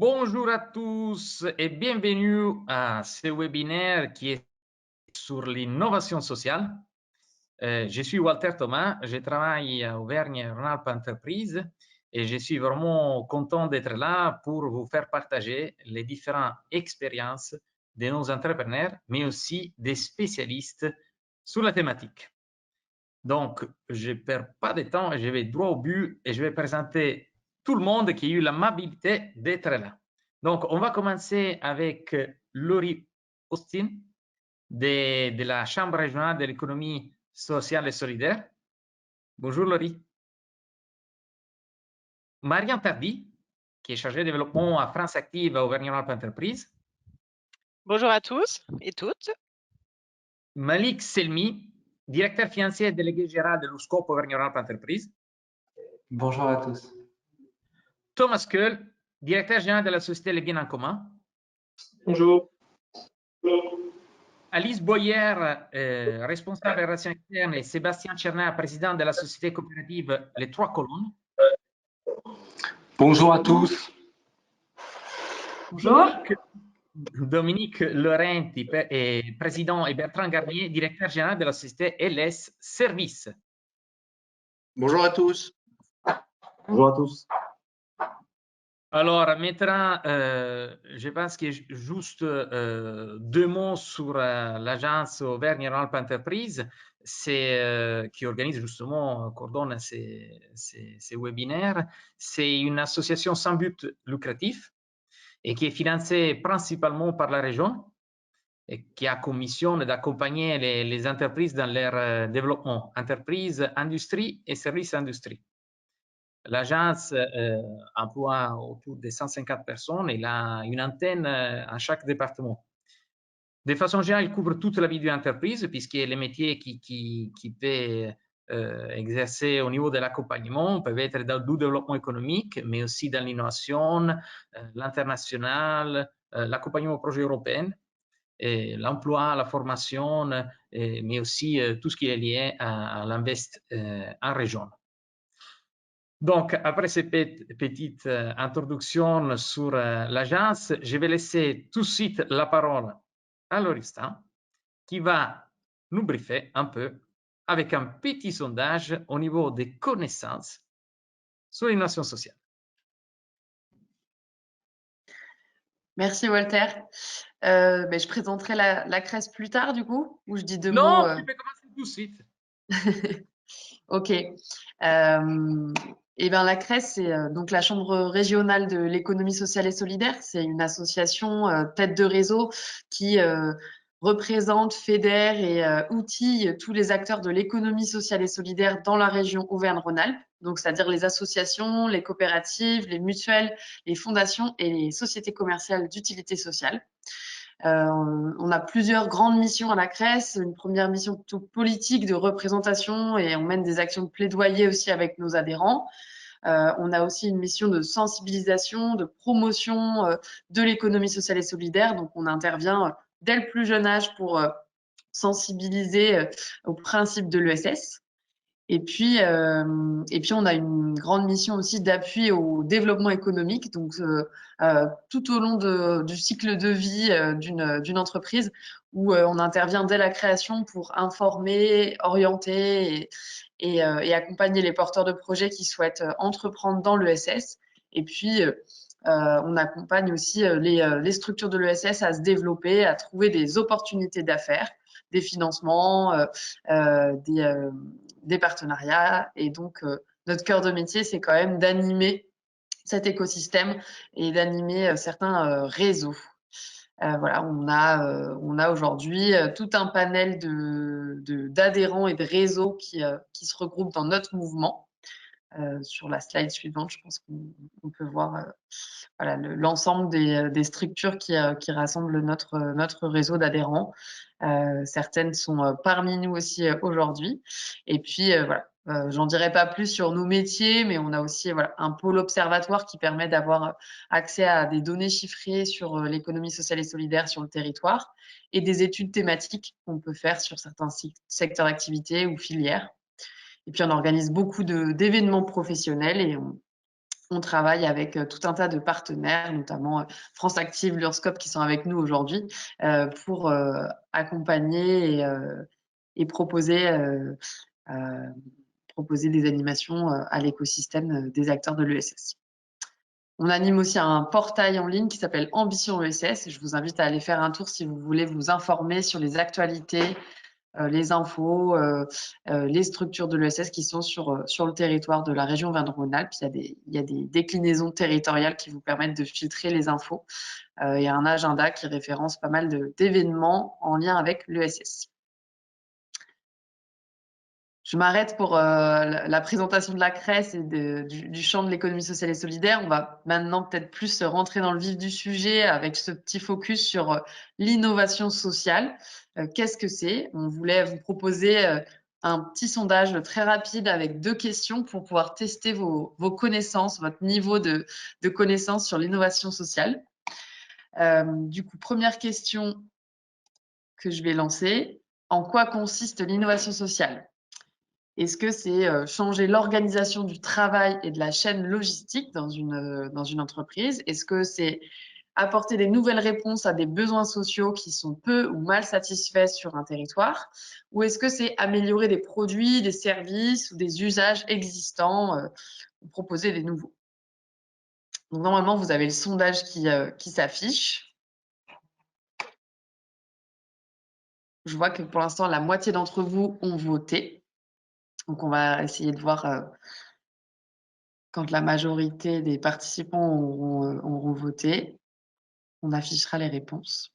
Bonjour à tous et bienvenue à ce webinaire qui est sur l'innovation sociale. Je suis Walter Thomas, je travaille à Auvergne-Rhône-Alpes Entreprise et je suis vraiment content d'être là pour vous faire partager les différentes expériences de nos entrepreneurs, mais aussi des spécialistes sur la thématique. Donc, je ne perds pas de temps et je vais droit au but et je vais présenter tout le monde qui a eu l'amabilité d'être là. Donc, on va commencer avec Laurie Austin de la Chambre régionale de l'économie sociale et solidaire. Bonjour Laurie. Marianne Tardy, qui est chargée de développement à France Active à Auvergne-Rhône-Alpes Entreprise. Bonjour à tous et toutes. Malik Selmi, directeur financier délégué général de l'USCOP Auvergne-Rhône-Alpes Entreprise. Bonjour à tous. Thomas Keul, directeur général de la société Les Biens en commun. Bonjour. Alice Boyer, responsable des relations externes, et Sébastien Tchernat, président de la société coopérative Les Trois Colonnes. Bonjour à tous. Bonjour. Dominique Laurenti, président, et Bertrand Garnier, directeur général de la société LS Service. Bonjour à tous. Bonjour à tous. Alors maintenant, je pense que juste deux mots sur l'agence Auvergne-Rhône-Alpes Entreprise, qui organise justement, coordonne ces webinaires. C'est une association sans but lucratif et qui est financée principalement par la région et qui a comme mission d'accompagner les entreprises dans leur développement, entreprises, industrie et services industrie. L'agence emploie autour de 150 personnes et il a une antenne à chaque département. De façon générale, il couvre toute la vie d'une entreprise puisque les métiers qui peut exercer au niveau de l'accompagnement peuvent être dans le développement économique, mais aussi dans l'innovation, l'international, l'accompagnement au projet européen, l'emploi, la formation, mais aussi tout ce qui est lié à l'invest en région. Donc, après cette petite introduction sur l'agence, je vais laisser tout de suite la parole à Lauristin, qui va nous briefer un peu avec un petit sondage au niveau des connaissances sur l'innovation sociale. Merci Walter. Je présenterai la CRES plus tard du coup, ou je dis deux mots. Non, tu peux commencer tout de suite. Ok. La CRES, c'est donc la Chambre régionale de l'économie sociale et solidaire. C'est une association tête de réseau qui représente, fédère et outille tous les acteurs de l'économie sociale et solidaire dans la région Auvergne-Rhône-Alpes. Donc, c'est-à-dire les associations, les coopératives, les mutuelles, les fondations et les sociétés commerciales d'utilité sociale. On a plusieurs grandes missions à la CRES, une première mission plutôt politique de représentation et on mène des actions de plaidoyer aussi avec nos adhérents. On a aussi une mission de sensibilisation, de promotion de l'économie sociale et solidaire. Donc, on intervient dès le plus jeune âge pour sensibiliser au principe de l'ESS. Et puis, on a une grande mission aussi d'appui au développement économique, donc tout au long du cycle de vie d'une entreprise, où on intervient dès la création pour informer, orienter et accompagner les porteurs de projets qui souhaitent entreprendre dans l'ESS. Et puis, on accompagne aussi les structures de l'ESS à se développer, à trouver des opportunités d'affaires, des financements, des partenariats. Et donc, notre cœur de métier, c'est quand même d'animer cet écosystème et d'animer certains réseaux. Voilà, on a aujourd'hui tout un panel d'adhérents et de réseaux qui se regroupent dans notre mouvement. Sur la slide suivante, je pense qu'on peut voir voilà, l'ensemble des structures qui rassemblent notre réseau d'adhérents. Certaines sont parmi nous aussi aujourd'hui. Et puis, voilà, j'en dirai pas plus sur nos métiers, mais on a aussi voilà, un pôle observatoire qui permet d'avoir accès à des données chiffrées sur l'économie sociale et solidaire sur le territoire et des études thématiques qu'on peut faire sur certains secteurs d'activité ou filières. Et puis, on organise beaucoup d'événements professionnels et on travaille avec tout un tas de partenaires, notamment France Active, l'Urscope, qui sont avec nous aujourd'hui pour accompagner et proposer des animations à l'écosystème des acteurs de l'ESS. On anime aussi un portail en ligne qui s'appelle Ambition ESS. Je vous invite à aller faire un tour si vous voulez vous informer sur les actualités, les infos, les structures de l'ESS qui sont sur le territoire de la région Auvergne-Rhône-Alpes. Il y a des déclinaisons territoriales qui vous permettent de filtrer les infos. Il y a un agenda qui référence pas mal d'événements en lien avec l'ESS. Je m'arrête pour la présentation de la CRES et du champ de l'économie sociale et solidaire. On va maintenant peut-être plus rentrer dans le vif du sujet avec ce petit focus sur l'innovation sociale. Qu'est-ce que c'est? On voulait vous proposer un petit sondage très rapide avec 2 questions pour pouvoir tester vos connaissances, votre niveau de connaissances sur l'innovation sociale. Du coup, première question que je vais lancer. En quoi consiste l'innovation sociale? Est-ce que c'est changer l'organisation du travail et de la chaîne logistique dans une entreprise? Est-ce que c'est apporter des nouvelles réponses à des besoins sociaux qui sont peu ou mal satisfaits sur un territoire? Ou est-ce que c'est améliorer des produits, des services ou des usages existants ou proposer des nouveaux? Donc, normalement, vous avez le sondage qui s'affiche. Je vois que pour l'instant, la moitié d'entre vous ont voté. Donc, on va essayer de voir quand la majorité des participants auront voté. On affichera les réponses.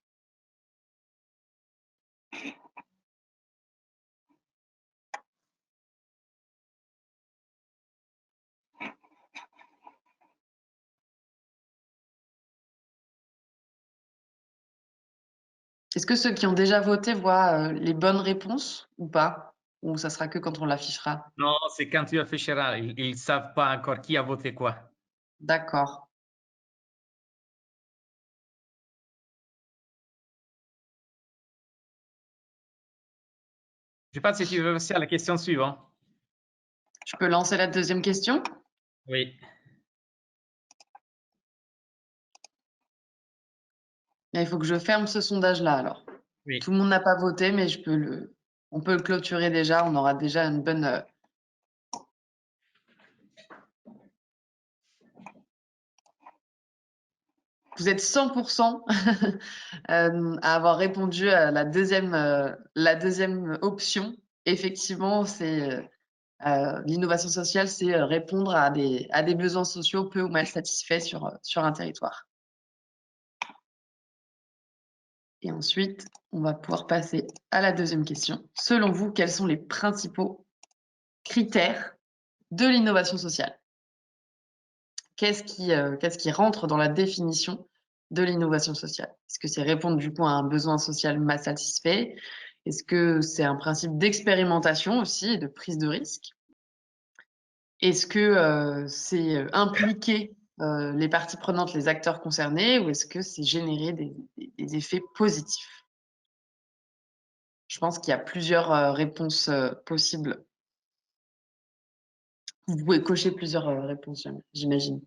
Est-ce que ceux qui ont déjà voté voient les bonnes réponses ou pas? Ou ça sera que quand on l'affichera? Non, c'est quand tu afficheras. Ils ne savent pas encore qui a voté quoi. D'accord. Je ne sais pas si tu veux passer à la question suivante. Je peux lancer la deuxième question? Oui. Il faut que je ferme ce sondage-là alors. Oui. Tout le monde n'a pas voté, mais on peut le clôturer déjà. On aura déjà une bonne... Vous êtes 100% à avoir répondu à la deuxième option. Effectivement, c'est l'innovation sociale, c'est répondre à des besoins sociaux peu ou mal satisfaits sur un territoire. Et ensuite, on va pouvoir passer à la deuxième question. Selon vous, quels sont les principaux critères de l'innovation sociale? Qu'est-ce qui rentre dans la définition de l'innovation sociale? Est-ce que c'est répondre du coup à un besoin social mal satisfait? Est-ce que c'est un principe d'expérimentation aussi et de prise de risque? Est-ce que c'est impliquer les parties prenantes, les acteurs concernés, ou est-ce que c'est générer des effets positifs? Je pense qu'il y a plusieurs réponses possibles. Vous pouvez cocher plusieurs réponses, j'imagine.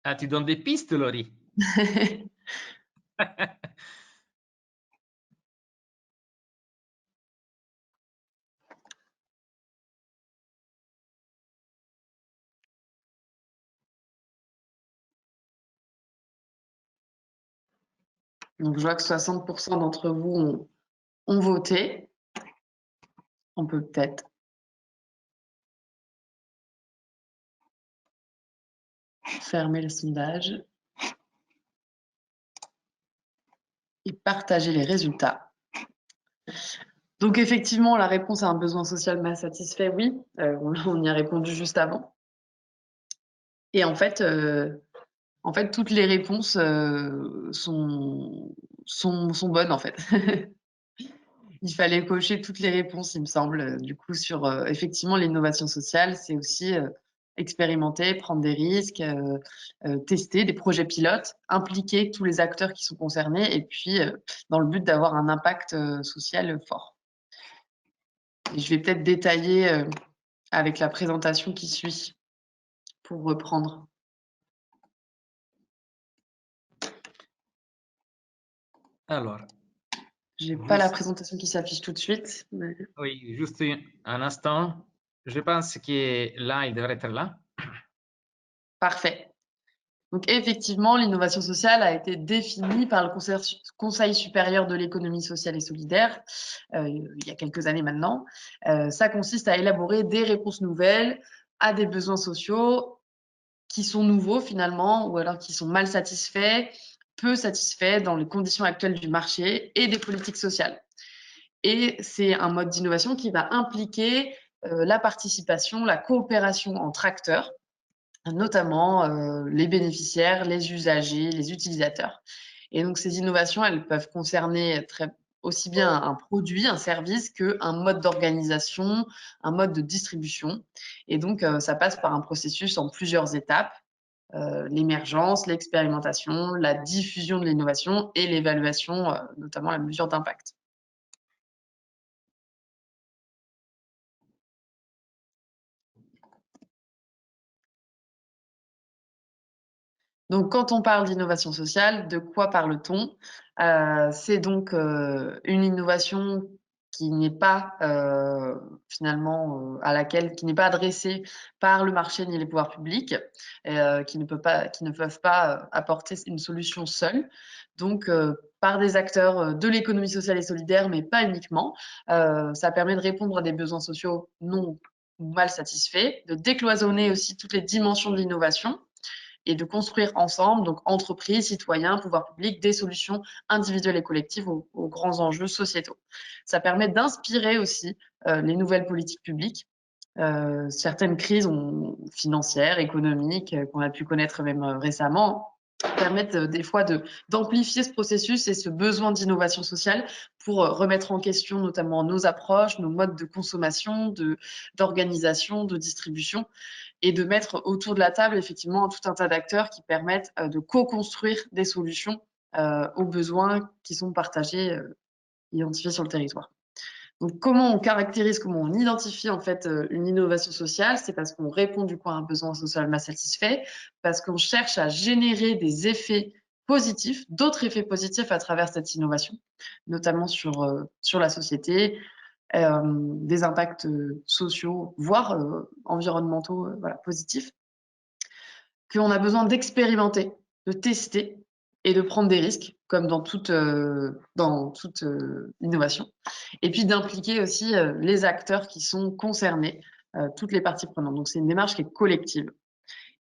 Ah, tu donnes des pistes, Laurie. Donc, je vois que 60% d'entre vous ont voté. On peut peut-être fermer le sondage et partager les résultats. Donc, effectivement, la réponse à un besoin social mal satisfait, oui. On y a répondu juste avant. Et en fait, toutes les réponses sont bonnes, en fait. Il fallait cocher toutes les réponses, il me semble. Du coup, sur effectivement l'innovation sociale, c'est aussi expérimenter, prendre des risques, tester des projets pilotes, impliquer tous les acteurs qui sont concernés, et puis dans le but d'avoir un impact social fort. Et je vais peut-être détailler avec la présentation qui suit, pour reprendre. Alors, J'ai pas la présentation qui s'affiche tout de suite. Mais... oui, juste un instant. Je pense que là, il devrait être là. Parfait. Donc effectivement, l'innovation sociale a été définie par le Conseil supérieur de l'économie sociale et solidaire il y a quelques années maintenant. Ça consiste à élaborer des réponses nouvelles à des besoins sociaux qui sont nouveaux finalement, ou alors qui sont mal satisfaits, peu satisfaits dans les conditions actuelles du marché et des politiques sociales. Et c'est un mode d'innovation qui va impliquer la participation, la coopération entre acteurs, notamment les bénéficiaires, les usagers, les utilisateurs. Et donc ces innovations, elles peuvent concerner aussi bien un produit, un service, qu'un mode d'organisation, un mode de distribution. Et donc ça passe par un processus en plusieurs étapes. L'émergence, l'expérimentation, la diffusion de l'innovation et l'évaluation, notamment la mesure d'impact. Donc, quand on parle d'innovation sociale, de quoi parle-t-on? C'est donc une innovation qui n'est pas finalement qui n'est pas adressée par le marché ni les pouvoirs publics, qui ne peuvent pas apporter une solution seule. Donc, par des acteurs de l'économie sociale et solidaire, mais pas uniquement. Ça permet de répondre à des besoins sociaux non ou mal satisfaits, de décloisonner aussi toutes les dimensions de l'innovation et de construire ensemble, donc entreprises, citoyens, pouvoirs publics, des solutions individuelles et collectives aux grands enjeux sociétaux. Ça permet d'inspirer aussi les nouvelles politiques publiques. Certaines crises financières, économiques, qu'on a pu connaître même récemment, permettent des fois d'amplifier ce processus et ce besoin d'innovation sociale pour remettre en question notamment nos approches, nos modes de consommation, d'organisation, de distribution, et de mettre autour de la table effectivement tout un tas d'acteurs qui permettent de co-construire des solutions aux besoins qui sont partagés, identifiés sur le territoire. Donc, comment on caractérise, comment on identifie en fait une innovation sociale? C'est parce qu'on répond du coup à un besoin social mal satisfait, parce qu'on cherche à générer des effets positifs, d'autres effets positifs à travers cette innovation, notamment sur la société, des impacts sociaux, voire environnementaux voilà, positifs, qu'on a besoin d'expérimenter, de tester et de prendre des risques, comme dans toute innovation, et puis d'impliquer aussi les acteurs qui sont concernés, toutes les parties prenantes. Donc c'est une démarche qui est collective.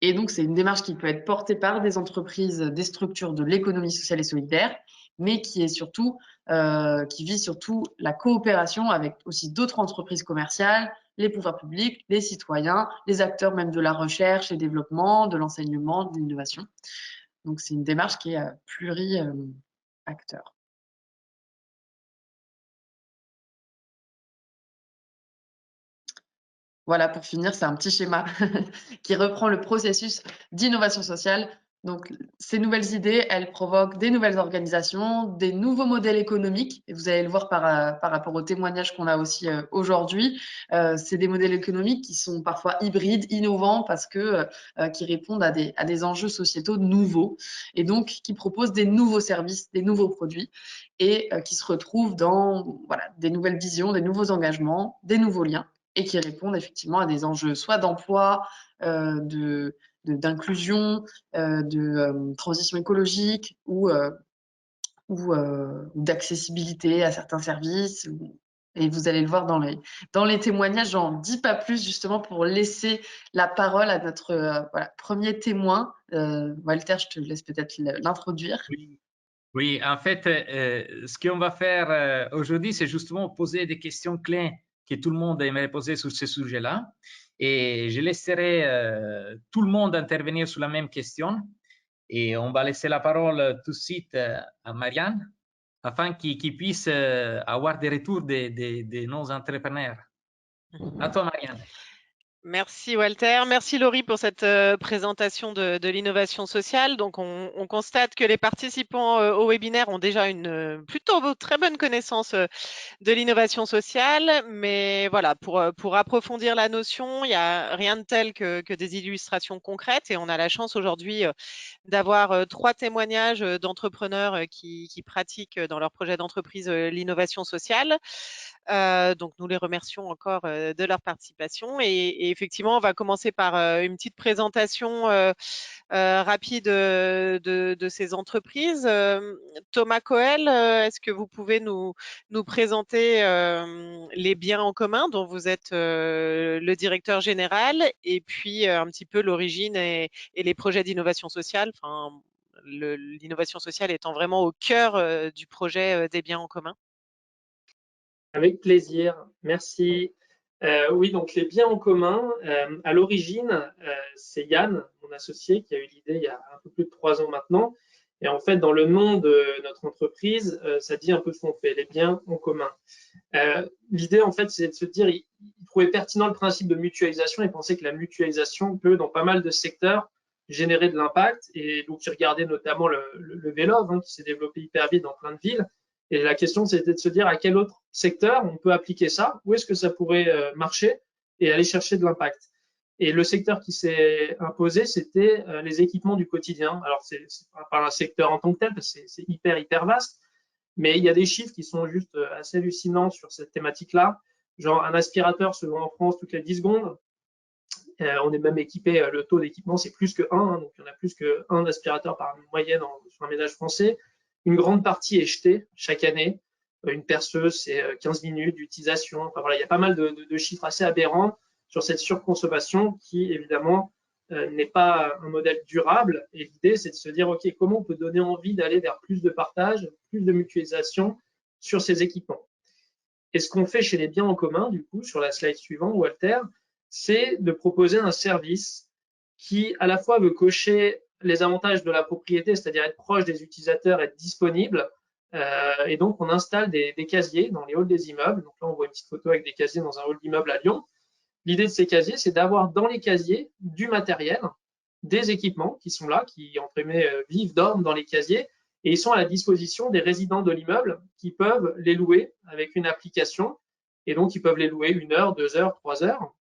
Et donc c'est une démarche qui peut être portée par des entreprises, des structures de l'économie sociale et solidaire, mais qui est surtout qui vise surtout la coopération avec aussi d'autres entreprises commerciales, les pouvoirs publics, les citoyens, les acteurs même de la recherche et développement, de l'enseignement, de l'innovation. Donc c'est une démarche qui est pluri-acteur. Voilà, pour finir, c'est un petit schéma qui reprend le processus d'innovation sociale. Donc, ces nouvelles idées, elles provoquent des nouvelles organisations, des nouveaux modèles économiques. Et vous allez le voir par rapport aux témoignages qu'on a aussi aujourd'hui. C'est des modèles économiques qui sont parfois hybrides, innovants, parce que qui répondent à des enjeux sociétaux nouveaux. Et donc, qui proposent des nouveaux services, des nouveaux produits, et qui se retrouvent dans voilà, des nouvelles visions, des nouveaux engagements, des nouveaux liens, et qui répondent effectivement à des enjeux soit d'emploi, d'inclusion, de transition écologique ou d'accessibilité à certains services. Et vous allez le voir dans les témoignages, j'en dis pas plus justement pour laisser la parole à notre premier témoin. Walter, je te laisse peut-être l'introduire. Oui, en fait, ce qu'on va faire aujourd'hui, c'est justement poser des questions clés que tout le monde aimerait poser sur ce sujet-là. Et je laisserai tout le monde intervenir sur la même question. Et on va laisser la parole tout de suite à Marianne, afin qu'il puisse avoir des retours de nos entrepreneurs. À toi, Marianne. Merci Walter, merci Laurie pour cette présentation de l'innovation sociale. Donc on constate que les participants au webinaire ont déjà une plutôt très bonne connaissance de l'innovation sociale, mais voilà, pour approfondir la notion, il n'y a rien de tel que des illustrations concrètes et on a la chance aujourd'hui d'avoir 3 témoignages d'entrepreneurs qui pratiquent dans leur projet d'entreprise l'innovation sociale. Donc nous les remercions encore de leur participation et effectivement on va commencer par une petite présentation rapide de ces entreprises. Thomas Coel, est-ce que vous pouvez nous présenter les biens en commun dont vous êtes le directeur général et puis un petit peu l'origine et les projets d'innovation sociale, enfin, l'innovation sociale étant vraiment au cœur du projet des biens en commun? Avec plaisir, merci. Oui, donc les biens en commun, à l'origine, c'est Yann, mon associé, qui a eu l'idée il y a un peu plus de 3 ans maintenant. Et en fait, dans le nom de notre entreprise, ça dit un peu ce qu'on fait, les biens en commun. L'idée, en fait, c'est de se dire, il trouvait pertinent le principe de mutualisation et pensait que la mutualisation peut, dans pas mal de secteurs, générer de l'impact. Et donc, il regardait notamment le vélo, hein, qui s'est développé hyper vite dans plein de villes. Et la question, c'était de se dire à quel autre secteur on peut appliquer ça, où est-ce que ça pourrait marcher et aller chercher de l'impact. Et le secteur qui s'est imposé, c'était les équipements du quotidien. Alors, c'est pas un secteur en tant que tel, parce que c'est hyper vaste, mais il y a des chiffres qui sont juste assez hallucinants sur cette thématique-là. Genre, un aspirateur se vend en France toutes les 10 secondes. On est même équipé, le taux d'équipement, c'est plus que 1, hein, donc il y en a plus que 1 aspirateur par moyenne sur un ménage français. Une grande partie est jetée chaque année. Une perceuse, c'est 15 minutes d'utilisation. Enfin, voilà, il y a pas mal de chiffres assez aberrants sur cette surconsommation qui, évidemment, n'est pas un modèle durable. Et l'idée, c'est de se dire, OK, comment on peut donner envie d'aller vers plus de partage, plus de mutualisation sur ces équipements. Et ce qu'on fait chez les biens en commun, du coup, sur la slide suivante, Walter, c'est de proposer un service qui, à la fois, veut cocher les avantages de la propriété, c'est-à-dire être proche des utilisateurs, être disponible. Et donc, on installe des casiers dans les halls des immeubles. Donc là, on voit une petite photo avec des casiers dans un hall d'immeuble à Lyon. L'idée de ces casiers, c'est d'avoir dans les casiers du matériel, des équipements qui sont là, qui, entre guillemets, vivent, dorment dans les casiers, et ils sont à la disposition des résidents de l'immeuble qui peuvent les louer avec une application. Et donc, ils peuvent les louer 1 heure, 2 heures, 3 heures,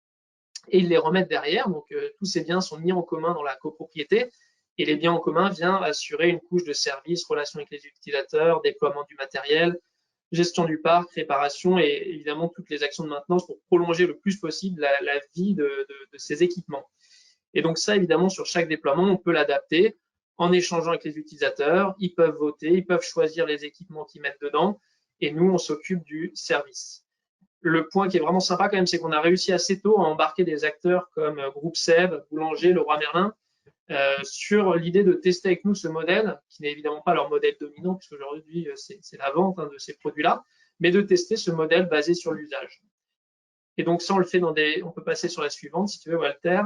et ils les remettent derrière. Donc, tous ces biens sont mis en commun dans la copropriété. Et les biens en commun viennent assurer une couche de services, relations avec les utilisateurs, déploiement du matériel, gestion du parc, réparation et évidemment toutes les actions de maintenance pour prolonger le plus possible la vie de ces équipements. Et donc ça, évidemment, sur chaque déploiement, on peut l'adapter en échangeant avec les utilisateurs. Ils peuvent voter, ils peuvent choisir les équipements qu'ils mettent dedans et nous, on s'occupe du service. Le point qui est vraiment sympa quand même, c'est qu'on a réussi assez tôt à embarquer des acteurs comme Groupe Sèvres, Boulanger, Leroy Merlin, sur l'idée de tester avec nous ce modèle, qui n'est évidemment pas leur modèle dominant, puisque aujourd'hui, c'est la vente de ces produits-là, mais de tester ce modèle basé sur l'usage. Et donc ça, on le fait on peut passer sur la suivante, si tu veux, Walter.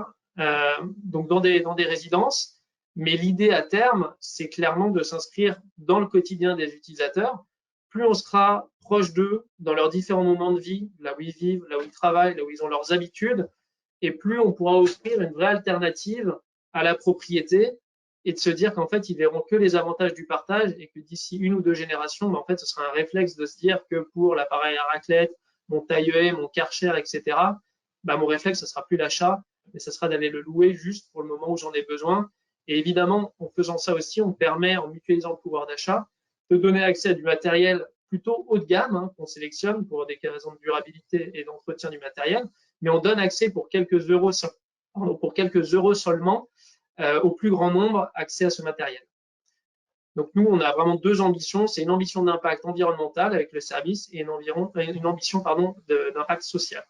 Donc dans des résidences, mais l'idée à terme, c'est clairement de s'inscrire dans le quotidien des utilisateurs. Plus on sera proche d'eux dans leurs différents moments de vie, là où ils vivent, là où ils travaillent, là où ils ont leurs habitudes, et plus on pourra offrir une vraie alternative à la propriété et de se dire qu'en fait, ils verront que les avantages du partage et que d'ici 1 ou 2 générations, en fait, ce sera un réflexe de se dire que pour l'appareil à raclette, mon taille-haie, mon Karcher, etc., mon réflexe, ce sera plus l'achat, mais ce sera d'aller le louer juste pour le moment où j'en ai besoin. Et évidemment, en faisant ça aussi, on permet, en mutualisant le pouvoir d'achat, de donner accès à du matériel plutôt haut de gamme, qu'on sélectionne pour des raisons de durabilité et d'entretien du matériel, mais on donne accès pour quelques euros seulement au plus grand nombre accès à ce matériel. Donc nous, on a vraiment 2 ambitions. C'est une ambition d'impact environnemental avec le service et une ambition d'impact social.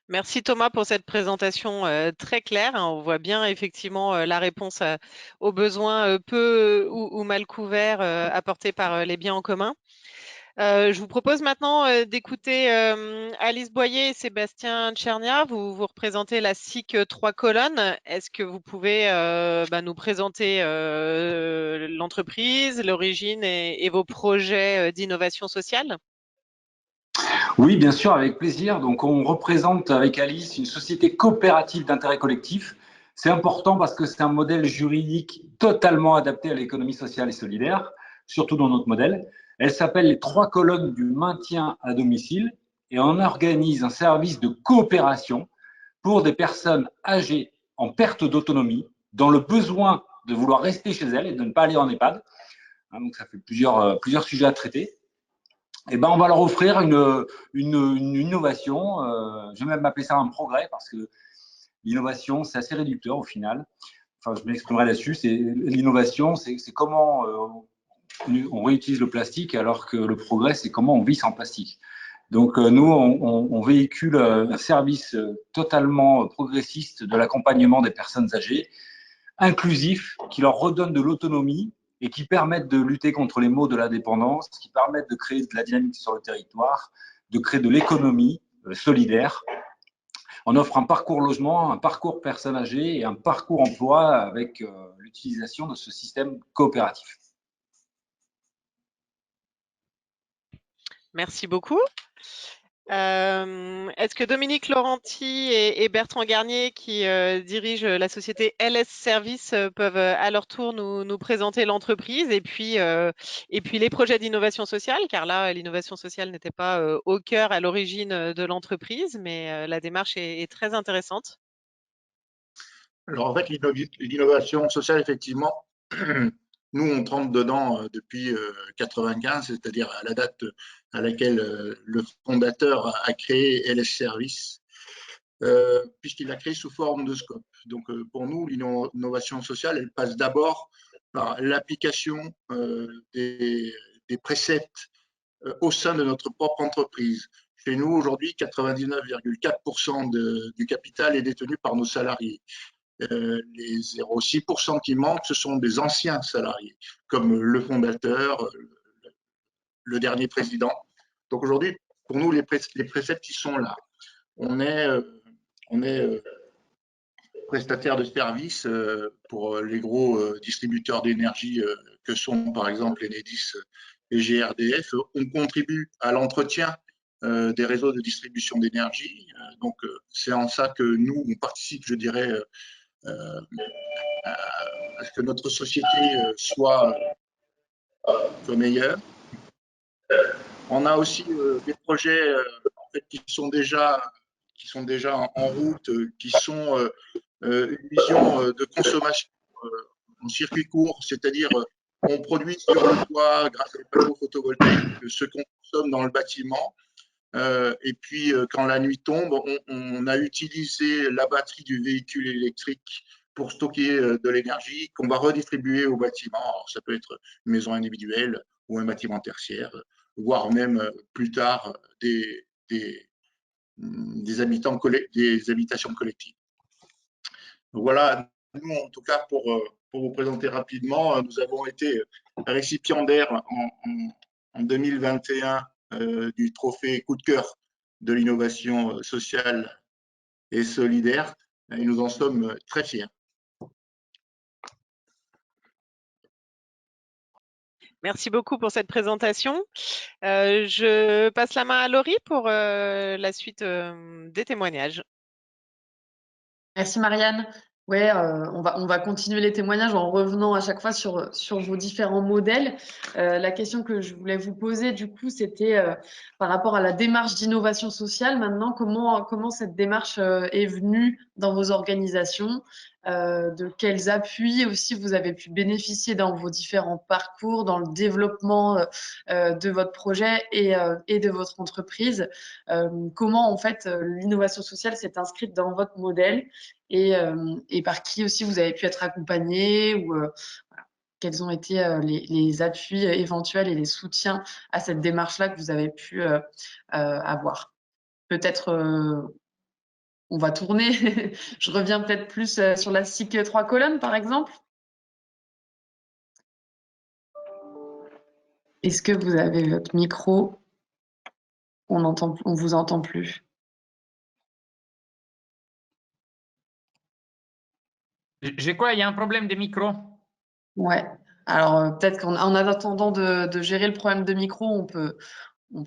Merci Thomas pour cette présentation très claire. On voit bien effectivement la réponse aux besoins peu ou mal couverts apportés par les biens en commun. Je vous propose maintenant d'écouter Alice Boyer et Sébastien Tchernia. Vous représentez la SIC 3 colonnes. Est-ce que vous pouvez nous présenter l'entreprise, l'origine et vos projets d'innovation sociale? Oui, bien sûr, avec plaisir. Donc, on représente avec Alice une société coopérative d'intérêt collectif. C'est important parce que c'est un modèle juridique totalement adapté à l'économie sociale et solidaire, surtout dans notre modèle. Elle s'appelle les 3 colonnes du maintien à domicile et on organise un service de coopération pour des personnes âgées en perte d'autonomie, dans le besoin de vouloir rester chez elles et de ne pas aller en EHPAD. Donc, ça fait plusieurs sujets à traiter. Eh ben, on va leur offrir une innovation. Je vais même appeler ça un progrès parce que l'innovation, c'est assez réducteur au final. Enfin, je m'exprimerai là-dessus. L'innovation, c'est comment on réutilise le plastique, alors que le progrès, c'est comment on vit sans plastique. Donc, nous, on véhicule un service totalement progressiste de l'accompagnement des personnes âgées, inclusif, qui leur redonne de l'autonomie et qui permettent de lutter contre les maux de la dépendance, qui permettent de créer de la dynamique sur le territoire, de créer de l'économie solidaire. On offre un parcours logement, un parcours personnes âgées et un parcours emploi avec l'utilisation de ce système coopératif. Merci beaucoup. Est-ce que Dominique Laurenti et Bertrand Garnier, qui dirigent la société LS Service, peuvent à leur tour nous présenter l'entreprise et puis les projets d'innovation sociale, car là, l'innovation sociale n'était pas au cœur à l'origine de l'entreprise, mais la démarche est très intéressante. Alors, en fait, l'innovation sociale, effectivement, nous, on trempe dedans depuis 1995, c'est-à-dire à la date à laquelle le fondateur a créé LS Service, puisqu'il l'a créé sous forme de scope. Donc, pour nous, l'innovation sociale, elle passe d'abord par l'application des préceptes au sein de notre propre entreprise. Chez nous, aujourd'hui, 99,4% du capital est détenu par nos salariés. Les 0,6% qui manquent, ce sont des anciens salariés, comme le fondateur, le dernier président. Donc aujourd'hui, pour nous, les préceptes qui sont là, on est prestataire de services pour les gros distributeurs d'énergie que sont par exemple Enedis et GRDF. On contribue à l'entretien des réseaux de distribution d'énergie. Donc c'est en ça que nous, on participe, je dirais, à ce que notre société soit meilleure. On a aussi des projets en fait, qui sont déjà en route, qui sont une vision de consommation en circuit court, c'est-à-dire on produit sur le toit grâce aux panneaux photovoltaïques ce qu'on consomme dans le bâtiment. Et puis, quand la nuit tombe, on a utilisé la batterie du véhicule électrique pour stocker de l'énergie qu'on va redistribuer au bâtiment. Alors, ça peut être une maison individuelle ou un bâtiment tertiaire, voire même plus tard des habitations collectives. Donc voilà, nous, en tout cas, pour vous présenter rapidement, nous avons été récipiendaires en 2021 du trophée coup de cœur de l'innovation sociale et solidaire, et nous en sommes très fiers. Merci beaucoup pour cette présentation. Je passe la main à Laurie pour la suite des témoignages. Merci Marianne. Ouais, on va continuer les témoignages en revenant à chaque fois sur vos différents modèles. La question que je voulais vous poser, du coup, c'était par rapport à la démarche d'innovation sociale. Maintenant, comment cette démarche est venue dans vos organisations? De quels appuis aussi vous avez pu bénéficier dans vos différents parcours, dans le développement de votre projet et de votre entreprise? Comment, en fait, l'innovation sociale s'est inscrite dans votre modèle? Et par qui aussi vous avez pu être accompagné ou voilà. Quels ont été les appuis éventuels et les soutiens à cette démarche-là que vous avez pu avoir. Peut-être on va tourner. Je reviens peut-être plus sur la SIC 3 colonnes, par exemple. Est-ce que vous avez votre micro? On vous entend plus. J'ai quoi? Il y a un problème de micro? Ouais. Alors peut-être qu'en attendant de gérer le problème de micro, on peut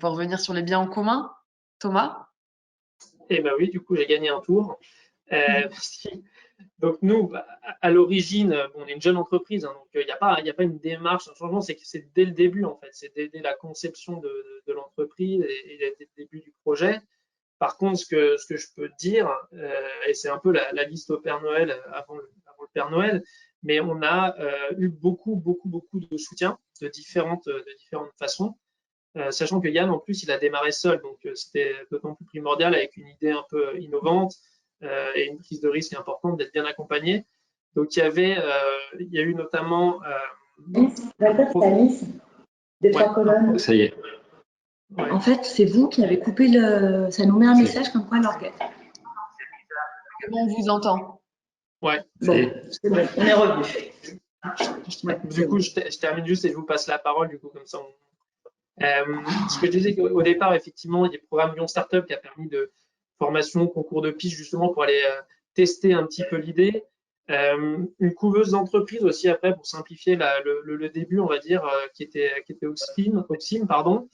revenir sur les biens en commun. Thomas? Eh ben oui, du coup, j'ai gagné un tour. Merci. Donc nous, à l'origine, on est une jeune entreprise, hein, donc il n'y a pas une démarche, un changement, c'est que c'est dès le début en fait, c'est dès la conception de l'entreprise et dès le début du projet. Par contre, ce que je peux dire, et c'est un peu la liste au Père Noël avant le Père Noël, mais on a eu beaucoup de soutien de différentes façons. Sachant que Yann, en plus, il a démarré seul, donc c'était d'autant plus primordial avec une idée un peu innovante et une prise de risque importante d'être bien accompagné. Donc il y a eu notamment. Alice, des trois colonnes. Ça y est. Ouais. En fait, c'est vous qui avez coupé le. Ça nous met un message comme quoi l'orgue. On vous entend. Ouais. Bon, c'est bon, on est revenu. Ouais, du coup, je termine juste et je vous passe la parole, du coup, comme ça. Ce que je disais qu'au départ, effectivement, il y a le programme Lyon Startup qui a permis de formation, concours de pitch, justement, pour aller tester un petit peu l'idée. Une couveuse d'entreprise aussi, après, pour simplifier le début, on va dire, qui était Oxfam, pardon.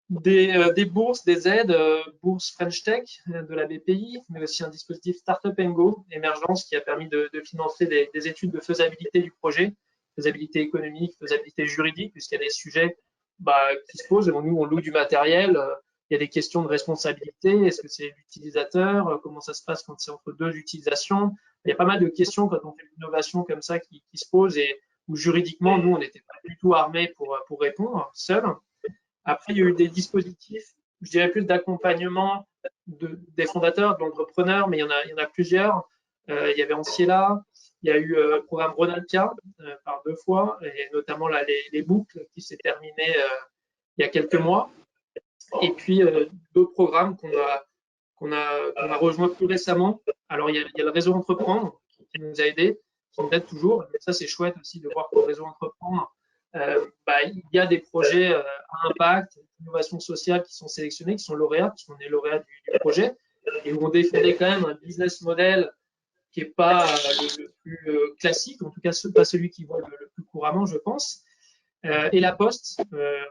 Des bourses, des aides, bourse French Tech de la BPI, mais aussi un dispositif Startup & Go, émergence, qui a permis de financer des études de faisabilité du projet, faisabilité économique, faisabilité juridique, puisqu'il y a des sujets qui se posent. Nous, on loue du matériel, il y a des questions de responsabilité, est-ce que c'est l'utilisateur, comment ça se passe quand c'est entre deux utilisations. Il y a pas mal de questions quand on fait une innovation comme ça qui se posent et où juridiquement, nous, on n'était pas du tout armés pour répondre seuls. Après, il y a eu des dispositifs, je dirais plus d'accompagnement des fondateurs, de l'entrepreneur, mais il y en a plusieurs. Il y avait Anciela, il y a eu le programme Ronalpia par 2 fois, et notamment là, les boucles qui s'est terminé il y a quelques mois. Et puis d'autres programmes qu'on a rejoints plus récemment. Alors, il y a le réseau Entreprendre qui nous a aidés, qui nous aide toujours. Et ça, c'est chouette aussi de voir qu'au réseau Entreprendre, il y a des projets à impact, innovation sociale qui sont sélectionnés, qui sont lauréats, puisqu'on est lauréat du projet, et où on défendait quand même un business model qui n'est pas le plus classique, en tout cas pas celui qui voit le plus couramment, je pense. Et La Poste,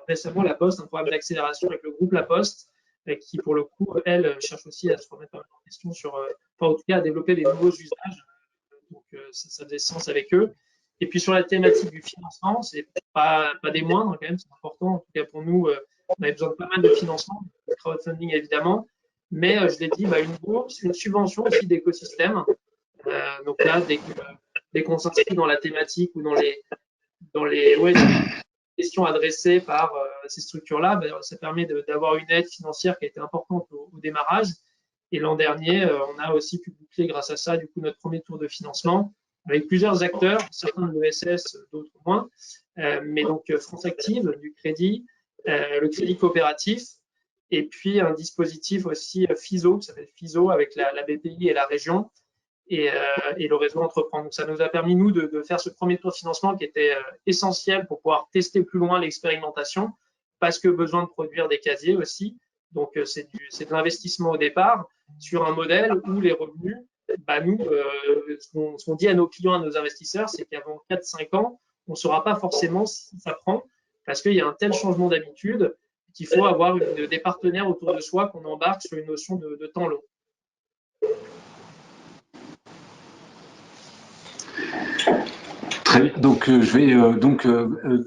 récemment La Poste, un programme d'accélération avec le groupe La Poste, qui pour le coup, elle, cherche aussi à se remettre en question en tout cas à développer des nouveaux usages. Donc ça faisait sens avec eux. Et puis sur la thématique du financement, c'est pas des moindres quand même, c'est important. En tout cas pour nous, on avait besoin de pas mal de financement, de crowdfunding évidemment, mais je l'ai dit, une bourse, une subvention aussi d'écosystème. Donc là, dès qu'on s'inscrit dans la thématique ou dans les questions adressées par ces structures-là, ça permet d'avoir une aide financière qui a été importante au démarrage. Et l'an dernier, on a aussi pu boucler grâce à ça, du coup, notre premier tour de financement avec plusieurs acteurs, certains de l'ESS, d'autres moins. Mais donc, France Active, du crédit, le crédit coopératif, et puis un dispositif aussi FISO, qui s'appelle FISO, avec la BPI et la région, et le réseau Entreprendre. Donc, ça nous a permis, nous, de faire ce premier tour de financement qui était essentiel pour pouvoir tester plus loin l'expérimentation, parce que besoin de produire des casiers aussi. Donc, c'est de l'investissement au départ sur un modèle où les revenus, nous, ce qu'on dit à nos clients, à nos investisseurs, c'est qu'avant 4-5 ans, on ne saura pas forcément si ça prend, parce qu'il y a un tel changement d'habitude qu'il faut avoir des partenaires autour de soi qu'on embarque sur une notion de temps long. Très bien. Donc, je vais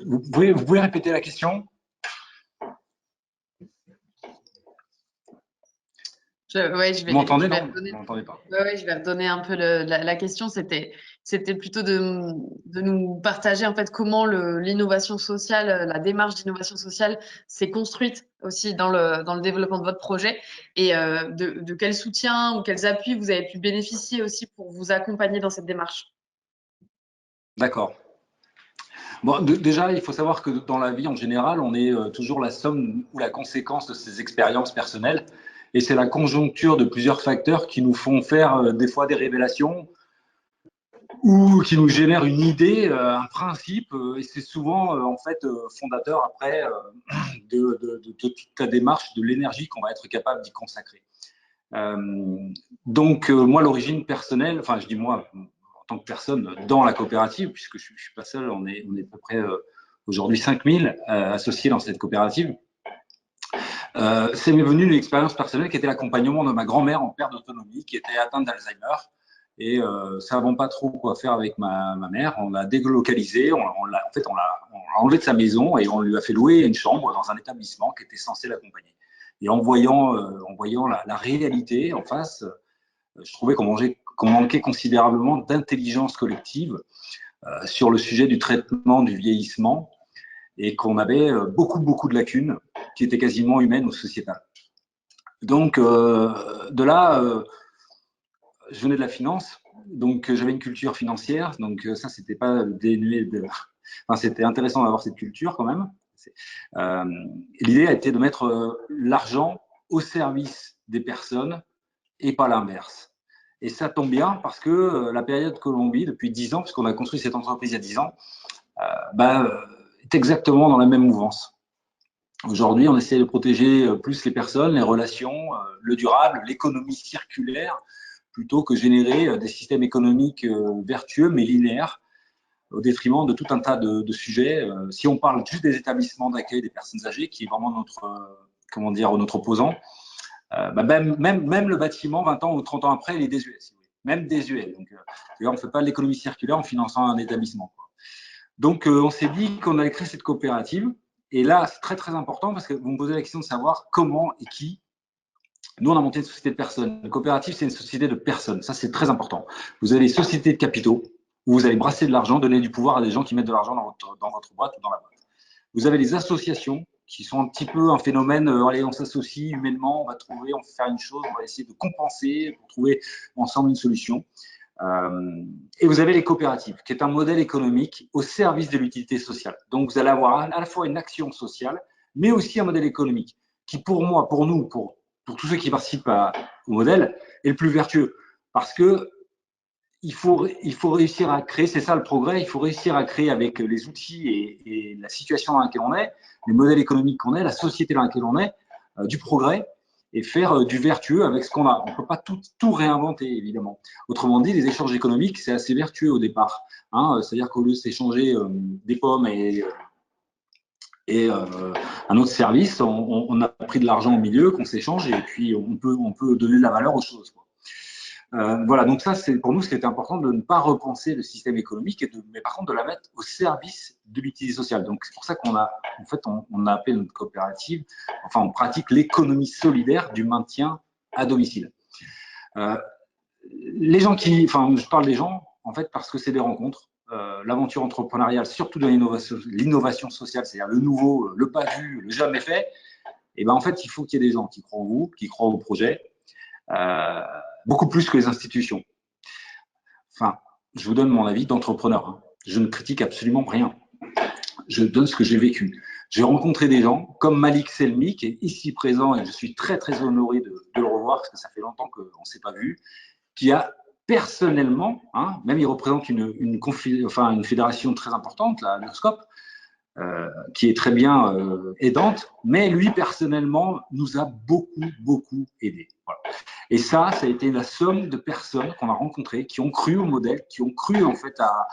vous pouvez répéter la question? Vous m'entendez, non? Vous m'entendez pas. Oui, je vais redonner un peu la question. C'était plutôt de nous partager en fait comment l'innovation sociale, la démarche d'innovation sociale s'est construite aussi dans le développement de votre projet et de quel soutien ou quels appuis vous avez pu bénéficier aussi pour vous accompagner dans cette démarche. D'accord. Bon, déjà, il faut savoir que dans la vie en général, on est toujours la somme ou la conséquence de ses expériences personnelles. Et c'est la conjoncture de plusieurs facteurs qui nous font faire des fois des révélations ou qui nous génère une idée, un principe, et c'est souvent en fait fondateur après de toute ta démarche, de l'énergie qu'on va être capable d'y consacrer. Donc moi, l'origine personnelle, enfin je dis moi en tant que personne dans la coopérative, puisque je suis pas seul, on est à peu près aujourd'hui 5000 associés dans cette coopérative. C'est venu d'une expérience personnelle qui était l'accompagnement de ma grand-mère en perte d'autonomie, qui était atteinte d'Alzheimer. Et savant pas trop quoi faire avec ma mère, on l'a délocalisée, on l'a enlevé de sa maison et on lui a fait louer une chambre dans un établissement qui était censé l'accompagner. Et en voyant la réalité en face, je trouvais qu'on manquait considérablement d'intelligence collective sur le sujet du traitement du vieillissement et qu'on avait beaucoup de lacunes qui étaient quasiment humaines ou sociétales. Donc de là, je venais de la finance, donc j'avais une culture financière, donc ça c'était pas dénué de, enfin c'était intéressant d'avoir cette culture quand même. L'idée a été de mettre l'argent au service des personnes et pas l'inverse. Et ça tombe bien parce que la période que l'on vit depuis 10 ans, puisqu'on a construit cette entreprise il y a 10 ans, est exactement dans la même mouvance. Aujourd'hui, on essaie de protéger plus les personnes, les relations, le durable, l'économie circulaire, plutôt que générer des systèmes économiques vertueux mais linéaires au détriment de tout un tas de sujets. Si on parle juste des établissements d'accueil des personnes âgées, qui est vraiment notre opposant, même le bâtiment, 20 ans ou 30 ans après, il est désuet, si vous voulez. Même désuet. Donc, on ne fait pas de l'économie circulaire en finançant un établissement. Donc, on s'est dit qu'on allait créer cette coopérative. Et là, c'est très, très important parce que vous me posez la question de savoir comment et qui. Nous, on a monté une société de personnes. Une coopérative, c'est une société de personnes. Ça, c'est très important. Vous avez les sociétés de capitaux où vous allez brasser de l'argent, donner du pouvoir à des gens qui mettent de l'argent dans votre boîte ou dans la boîte. Vous avez les associations qui sont un petit peu un phénomène, allez, on s'associe humainement, on va trouver, on va faire une chose, on va essayer de compenser pour trouver ensemble une solution. Et vous avez les coopératives, qui est un modèle économique au service de l'utilité sociale. Donc, vous allez avoir à la fois une action sociale, mais aussi un modèle économique qui, pour moi, pour nous, pour tous ceux qui participent au modèle, est le plus vertueux. Parce que il faut réussir à créer, c'est ça le progrès, il faut réussir à créer avec les outils et la situation dans laquelle on est, les modèles économiques qu'on est, la société dans laquelle on est, du progrès et faire du vertueux avec ce qu'on a. On ne peut pas tout réinventer, évidemment. Autrement dit, les échanges économiques, c'est assez vertueux au départ. Hein, c'est-à-dire qu'au lieu de s'échanger des pommes et un autre service, on a pris de l'argent au milieu qu'on s'échange et puis on peut donner de la valeur aux choses, quoi. Voilà, donc ça, pour nous, c'était important de ne pas repenser le système économique, mais par contre de la mettre au service de l'utilité sociale. Donc c'est pour ça qu'on a, en fait, on a appelé notre coopérative, enfin, on pratique l'économie solidaire du maintien à domicile. Les gens enfin, je parle des gens, en fait, parce que c'est des rencontres. L'aventure entrepreneuriale, surtout de l'innovation sociale, c'est-à-dire le nouveau, le pas vu, le jamais fait. Et ben en fait, il faut qu'il y ait des gens qui croient en vous, qui croient au projet. Beaucoup plus que les institutions. Enfin, je vous donne mon avis d'entrepreneur. Hein. Je ne critique absolument rien. Je donne ce que j'ai vécu. J'ai rencontré des gens comme Malik Selmi, qui est ici présent, et je suis très, très honoré de le revoir, parce que ça fait longtemps qu'on ne s'est pas vu, qui a personnellement, hein, même il représente une fédération très importante, l'URSCOP, qui est très bien aidante, mais lui, personnellement, nous a beaucoup aidé. Voilà. Et ça a été la somme de personnes qu'on a rencontrées, qui ont cru au modèle, qui ont cru en fait à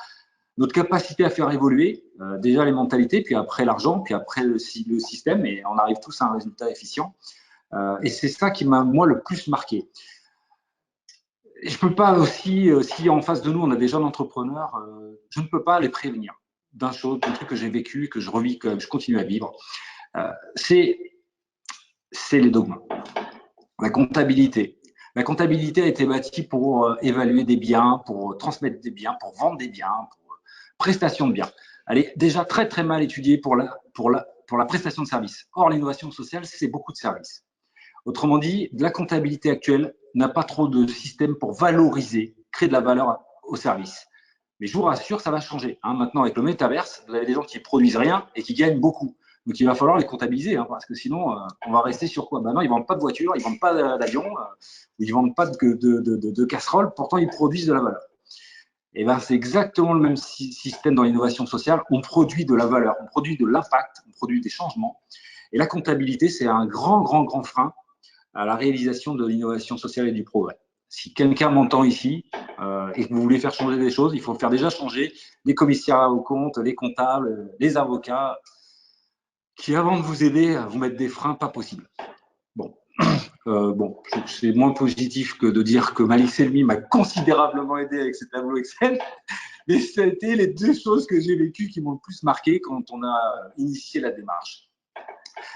notre capacité à faire évoluer déjà les mentalités, puis après l'argent, puis après le système, et on arrive tous à un résultat efficient. Et c'est ça qui m'a, moi, le plus marqué. Je ne peux pas aussi, si en face de nous, on a des jeunes entrepreneurs, je ne peux pas les prévenir d'un truc que j'ai vécu, que je revis, que je continue à vivre. C'est les dogmes. La comptabilité. La comptabilité a été bâtie pour évaluer des biens, pour transmettre des biens, pour vendre des biens, pour prestation de biens. Elle est déjà très, très mal étudiée pour la prestation de services. Or, l'innovation sociale, c'est beaucoup de services. Autrement dit, la comptabilité actuelle n'a pas trop de système pour valoriser, créer de la valeur au service. Mais je vous rassure, ça va changer. Hein. Maintenant, avec le métaverse, vous avez des gens qui ne produisent rien et qui gagnent beaucoup. Donc, il va falloir les comptabiliser, hein, parce que sinon, on va rester sur quoi? Non, ils ne vendent pas de voiture, ils ne vendent pas d'avion, ils ne vendent pas de casserole, pourtant, ils produisent de la valeur. Et ben, c'est exactement le même système dans l'innovation sociale. On produit de la valeur, on produit de l'impact, on produit des changements. Et la comptabilité, c'est un grand frein à la réalisation de l'innovation sociale et du progrès. Si quelqu'un m'entend ici et que vous voulez faire changer des choses, il faut faire déjà changer les commissaires aux comptes, les comptables, les avocats, qui avant de vous aider, vous mettre des freins pas possibles. Bon, c'est moins positif que de dire que Malik Selmi m'a considérablement aidé avec ce tableau Excel, mais ça a été les deux choses que j'ai vécues qui m'ont le plus marqué quand on a initié la démarche.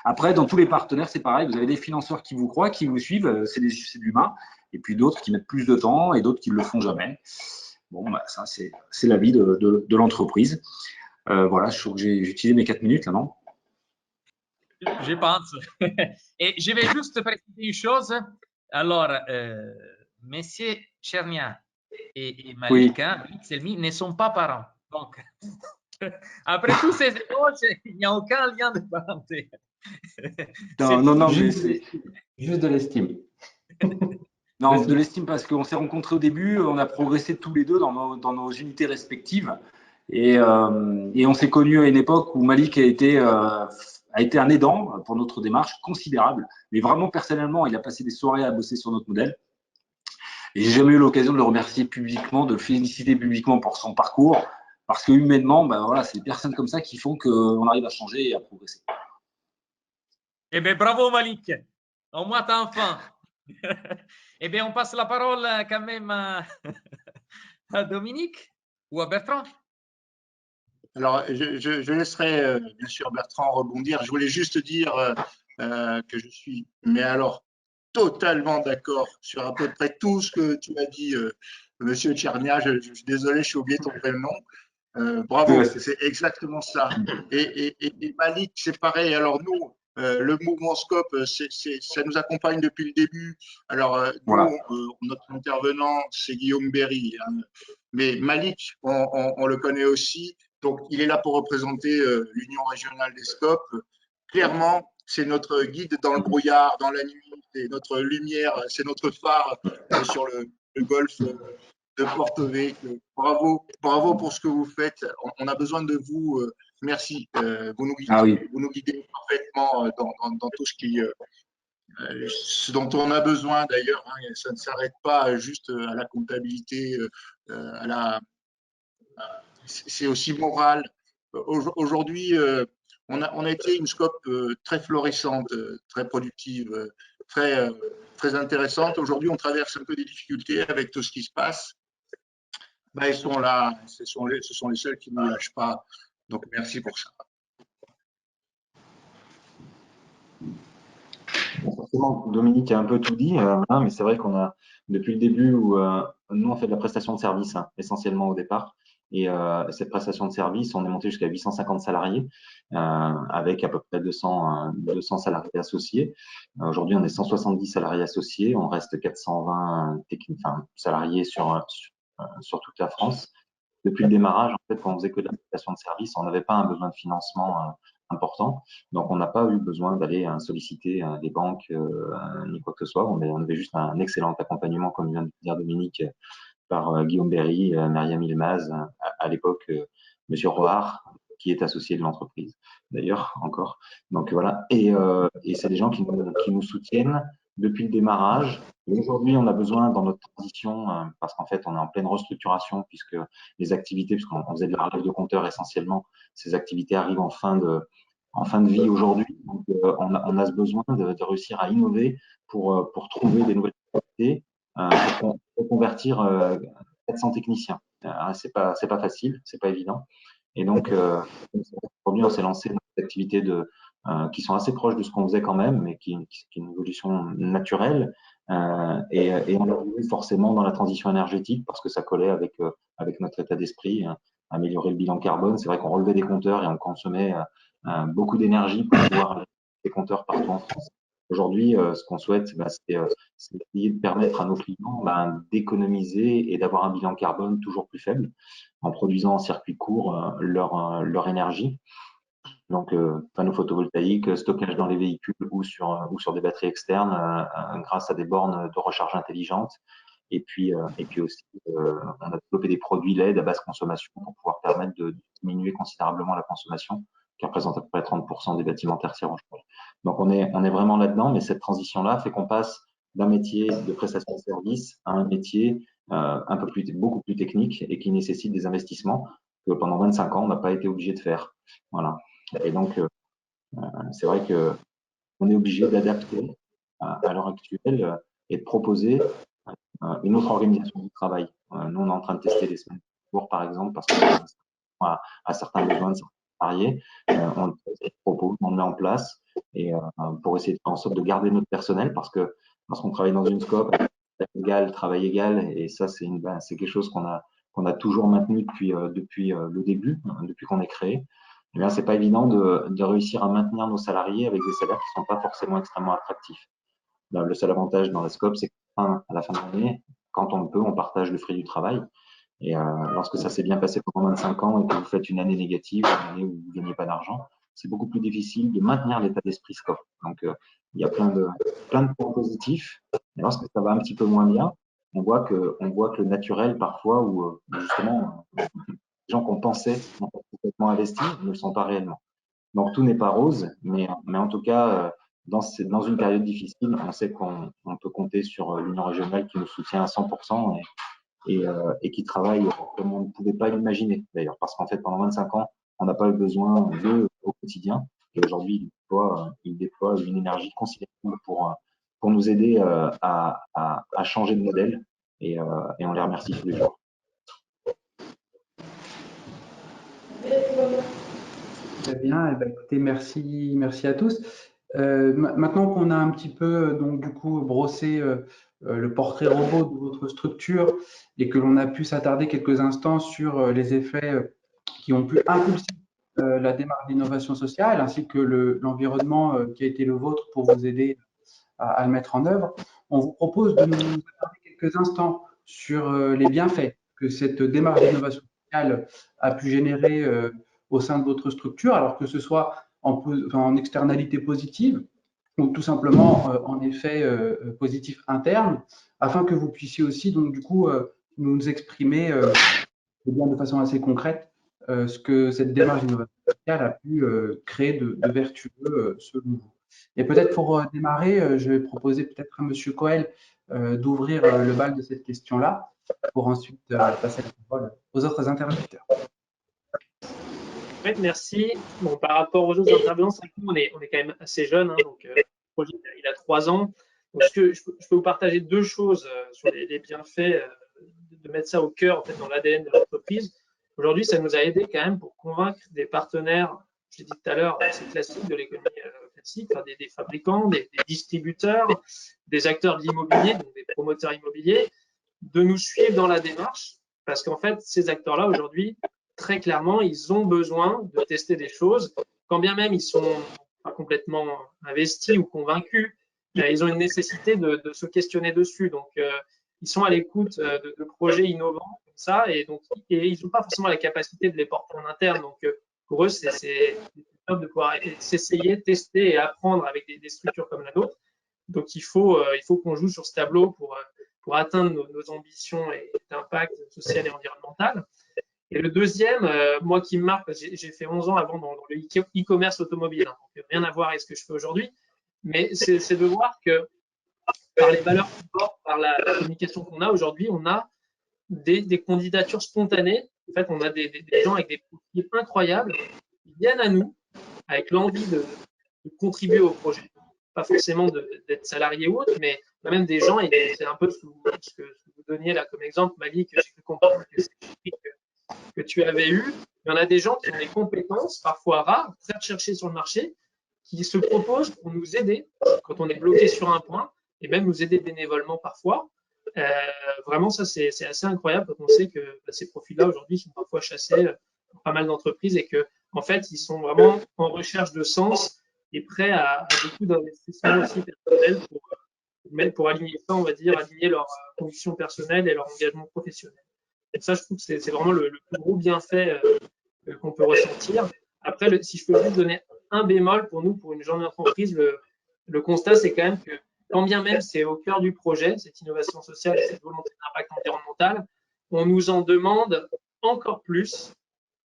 Après, dans tous les partenaires, c'est pareil, vous avez des financeurs qui vous croient, qui vous suivent, c'est de l'humain, et puis d'autres qui mettent plus de temps et d'autres qui ne le font jamais. Bon, bah, ça, c'est la vie de l'entreprise. Voilà, je trouve que j'ai utilisé mes 4 minutes là, non? Je pense. Et je vais juste préciser une chose. Alors, Messieurs Tchernia et Malik, oui. Selmi, ne sont pas parents. Donc, après tous ces éloges, il n'y a aucun lien de parenté. Non, mais c'est juste de l'estime. Non, de l'estime parce qu'on s'est rencontrés au début, on a progressé tous les deux dans nos unités respectives. Et on s'est connus à une époque où Malik a été un aidant pour notre démarche considérable. Mais vraiment, personnellement, il a passé des soirées à bosser sur notre modèle. Et j'ai jamais eu l'occasion de le remercier publiquement, de le féliciter publiquement pour son parcours. Parce que humainement, ben voilà, c'est des personnes comme ça qui font qu'on arrive à changer et à progresser. Eh bien, bravo Malik. Au moins, t'as enfin. Eh bien, on passe la parole quand même à Dominique ou à Bertrand. Alors, je laisserai bien sûr Bertrand rebondir. Je voulais juste dire que je suis, mais alors, totalement d'accord sur à peu près tout ce que tu as dit, Monsieur Tchernia. Je suis désolé, je suis oublié ton prénom. Bravo, c'est exactement ça. Et Malik, c'est pareil. Alors nous, le mouvement Scope, ça nous accompagne depuis le début. Alors voilà. nous, notre intervenant, c'est Guillaume Berry, hein. Mais Malik, on le connaît aussi. Donc il est là pour représenter l'Union régionale des Scopes. Clairement, c'est notre guide dans le brouillard, dans la nuit, c'est notre lumière, c'est notre phare sur le golfe de Porto Vecchio. Bravo pour ce que vous faites. On a besoin de vous. Merci. Vous nous guidez parfaitement dans tout ce dont on a besoin d'ailleurs. Hein, ça ne s'arrête pas juste à la comptabilité, c'est aussi moral. Aujourd'hui, on a été une scope très florissante, très productive, très intéressante. Aujourd'hui, on traverse un peu des difficultés avec tout ce qui se passe. Ben, ils sont là, ce sont les seuls qui ne nous lâchent pas. Donc, merci pour ça. Forcément, Dominique a un peu tout dit, mais c'est vrai qu'on a, depuis le début, où nous, on fait de la prestation de service, hein, essentiellement au départ. Et cette prestation de service, on est monté jusqu'à 850 salariés, avec à peu près 200 salariés associés. Aujourd'hui, on est 170 salariés associés, on reste 420 salariés sur toute la France. Depuis le démarrage, en fait, quand on faisait que de la prestation de service, on n'avait pas un besoin de financement important. Donc, on n'a pas eu besoin d'aller solliciter des banques ni quoi que ce soit. On avait juste un excellent accompagnement, comme vient de dire Dominique, par Guillaume Berry, Myriam Ilmaz, à l'époque, Monsieur Roard, qui est associé de l'entreprise, d'ailleurs, encore. Donc, voilà. Et c'est des gens qui nous soutiennent depuis le démarrage. Aujourd'hui, on a besoin dans notre transition, parce qu'en fait, on est en pleine restructuration, puisque les activités, puisqu'on faisait de la relève de compteurs essentiellement, ces activités arrivent en fin de vie aujourd'hui. Donc, on a ce besoin de réussir à innover pour trouver des nouvelles activités, pour convertir 400 techniciens. C'est pas facile, c'est pas évident. Et donc, aujourd'hui, on s'est lancé dans des activités qui sont assez proches de ce qu'on faisait quand même, mais qui est une évolution naturelle. Et on l'a vu forcément dans la transition énergétique parce que ça collait avec notre état d'esprit, améliorer le bilan carbone. C'est vrai qu'on relevait des compteurs et on consommait beaucoup d'énergie pour pouvoir aller des compteurs partout en France. Aujourd'hui, ce qu'on souhaite, c'est essayer de permettre à nos clients d'économiser et d'avoir un bilan carbone toujours plus faible en produisant en circuit court leur énergie. Donc, panneaux photovoltaïques, stockage dans les véhicules ou sur des batteries externes grâce à des bornes de recharge intelligentes Et puis aussi, on a développé des produits LED à basse consommation pour pouvoir permettre de diminuer considérablement la consommation, qui représente à peu près 30% des bâtiments tertiaires aujourd'hui. Donc on est vraiment là-dedans, mais cette transition-là fait qu'on passe d'un métier de prestation de service à un métier beaucoup plus technique et qui nécessite des investissements que pendant 25 ans on n'a pas été obligé de faire. Voilà. Et donc c'est vrai que on est obligé d'adapter à l'heure actuelle et de proposer une autre organisation du travail. Nous, on est en train de tester les semaines de cours, par exemple, parce qu'on a certains besoins de certains salariés. On le propose, on le met en place et pour essayer de faire en sorte de garder notre personnel, parce que lorsqu'on travaille dans une scope, travail égal, et ça, c'est quelque chose qu'on a toujours maintenu depuis le début, depuis qu'on est créé. Eh bien, c'est pas évident de réussir à maintenir nos salariés avec des salaires qui sont pas forcément extrêmement attractifs. Le seul avantage dans la scope, c'est qu'à la fin de l'année, quand on le peut, on partage le fruit du travail. Et lorsque ça s'est bien passé pendant 25 ans et que vous faites une année négative, une année où vous ne gagnez pas d'argent, c'est beaucoup plus difficile de maintenir l'état d'esprit scope. Donc, il y a plein de points positifs. Et lorsque ça va un petit peu moins bien, on voit que le naturel, parfois, où justement, les gens qu'on pensait complètement investis ne le sont pas réellement. Donc, tout n'est pas rose, mais en tout cas, dans une période difficile, on sait qu'on peut compter sur l'Union régionale qui nous soutient à 100% et qui travaille comme on ne pouvait pas l'imaginer, d'ailleurs, parce qu'en fait, pendant 25 ans, on n'a pas eu besoin d'eux au quotidien. Et aujourd'hui, il déploie une énergie considérable pour nous aider à changer de modèle et on les remercie tous les jours. Très bien, eh bien, écoutez, merci à tous. Maintenant qu'on a un petit peu donc du coup brossé le portrait robot de votre structure et que l'on a pu s'attarder quelques instants sur les effets qui ont pu impulser la démarche d'innovation sociale ainsi que l'environnement qui a été le vôtre pour vous aider à le mettre en œuvre, on vous propose de nous attarder quelques instants sur les bienfaits que cette démarche d'innovation sociale a pu générer au sein de votre structure, alors que ce soit en externalité positive ou tout simplement en effet positif interne, afin que vous puissiez aussi donc du coup nous exprimer bien de façon assez concrète ce que cette démarche d'innovation sociale a pu créer de vertueux selon vous. Et peut-être pour démarrer, je vais proposer peut-être à Monsieur Coel d'ouvrir le bal de cette question-là pour ensuite passer la parole aux autres interlocuteurs. Oui, merci. Bon, par rapport aux autres intervenants, c'est que nous, on est quand même assez jeunes. Hein, donc, le projet, il a 3 ans. Donc, je peux vous partager 2 choses sur les bienfaits de mettre ça au cœur, en fait, dans l'ADN de l'entreprise. Aujourd'hui, ça nous a aidé quand même pour convaincre des partenaires, je l'ai dit tout à l'heure, c'est classique de l'économie classique, des fabricants, des distributeurs, des acteurs de l'immobilier, donc des promoteurs immobiliers, de nous suivre dans la démarche. Parce qu'en fait, ces acteurs-là, aujourd'hui, très clairement, ils ont besoin de tester des choses, quand bien même ils sont pas complètement investis ou convaincus, ils ont une nécessité de se questionner dessus. Donc, ils sont à l'écoute de projets innovants comme ça, et ils n'ont pas forcément la capacité de les porter en interne. Donc, pour eux, c'est de pouvoir s'essayer, tester et apprendre avec des structures comme la nôtre. Donc, il faut qu'on joue sur ce tableau pour atteindre nos ambitions d'impact social et environnemental. Et le deuxième, moi qui me marque, parce que j'ai fait 11 ans avant dans le e-commerce automobile, hein, donc rien à voir avec ce que je fais aujourd'hui, mais c'est de voir que par les valeurs qu'on porte, par la communication qu'on a aujourd'hui, on a des candidatures spontanées. En fait, on a des gens avec des profils incroyables qui viennent à nous avec l'envie de contribuer au projet. Pas forcément d'être salarié ou autre, mais même des gens, et c'est un peu ce que vous donniez là comme exemple, Malik, j'ai cru comprendre que tu avais eu. Il y en a des gens qui ont des compétences, parfois rares, très recherchées sur le marché, qui se proposent pour nous aider quand on est bloqué sur un point, et même nous aider bénévolement parfois. Vraiment, ça, c'est assez incroyable quand on sait que ces profils-là, aujourd'hui, sont parfois chassés par pas mal d'entreprises et que, en fait, ils sont vraiment en recherche de sens et prêts à beaucoup d'investissements aussi personnels pour aligner ça, on va dire, aligner leurs convictions personnelles et leur engagement professionnel. Et ça, je trouve que c'est vraiment le plus gros bienfait qu'on peut ressentir. Après, si je peux juste donner un bémol pour nous, pour une journée d'entreprise, le constat, c'est quand même que quand bien même c'est au cœur du projet, cette innovation sociale et cette volonté d'impact environnemental, on nous en demande encore plus.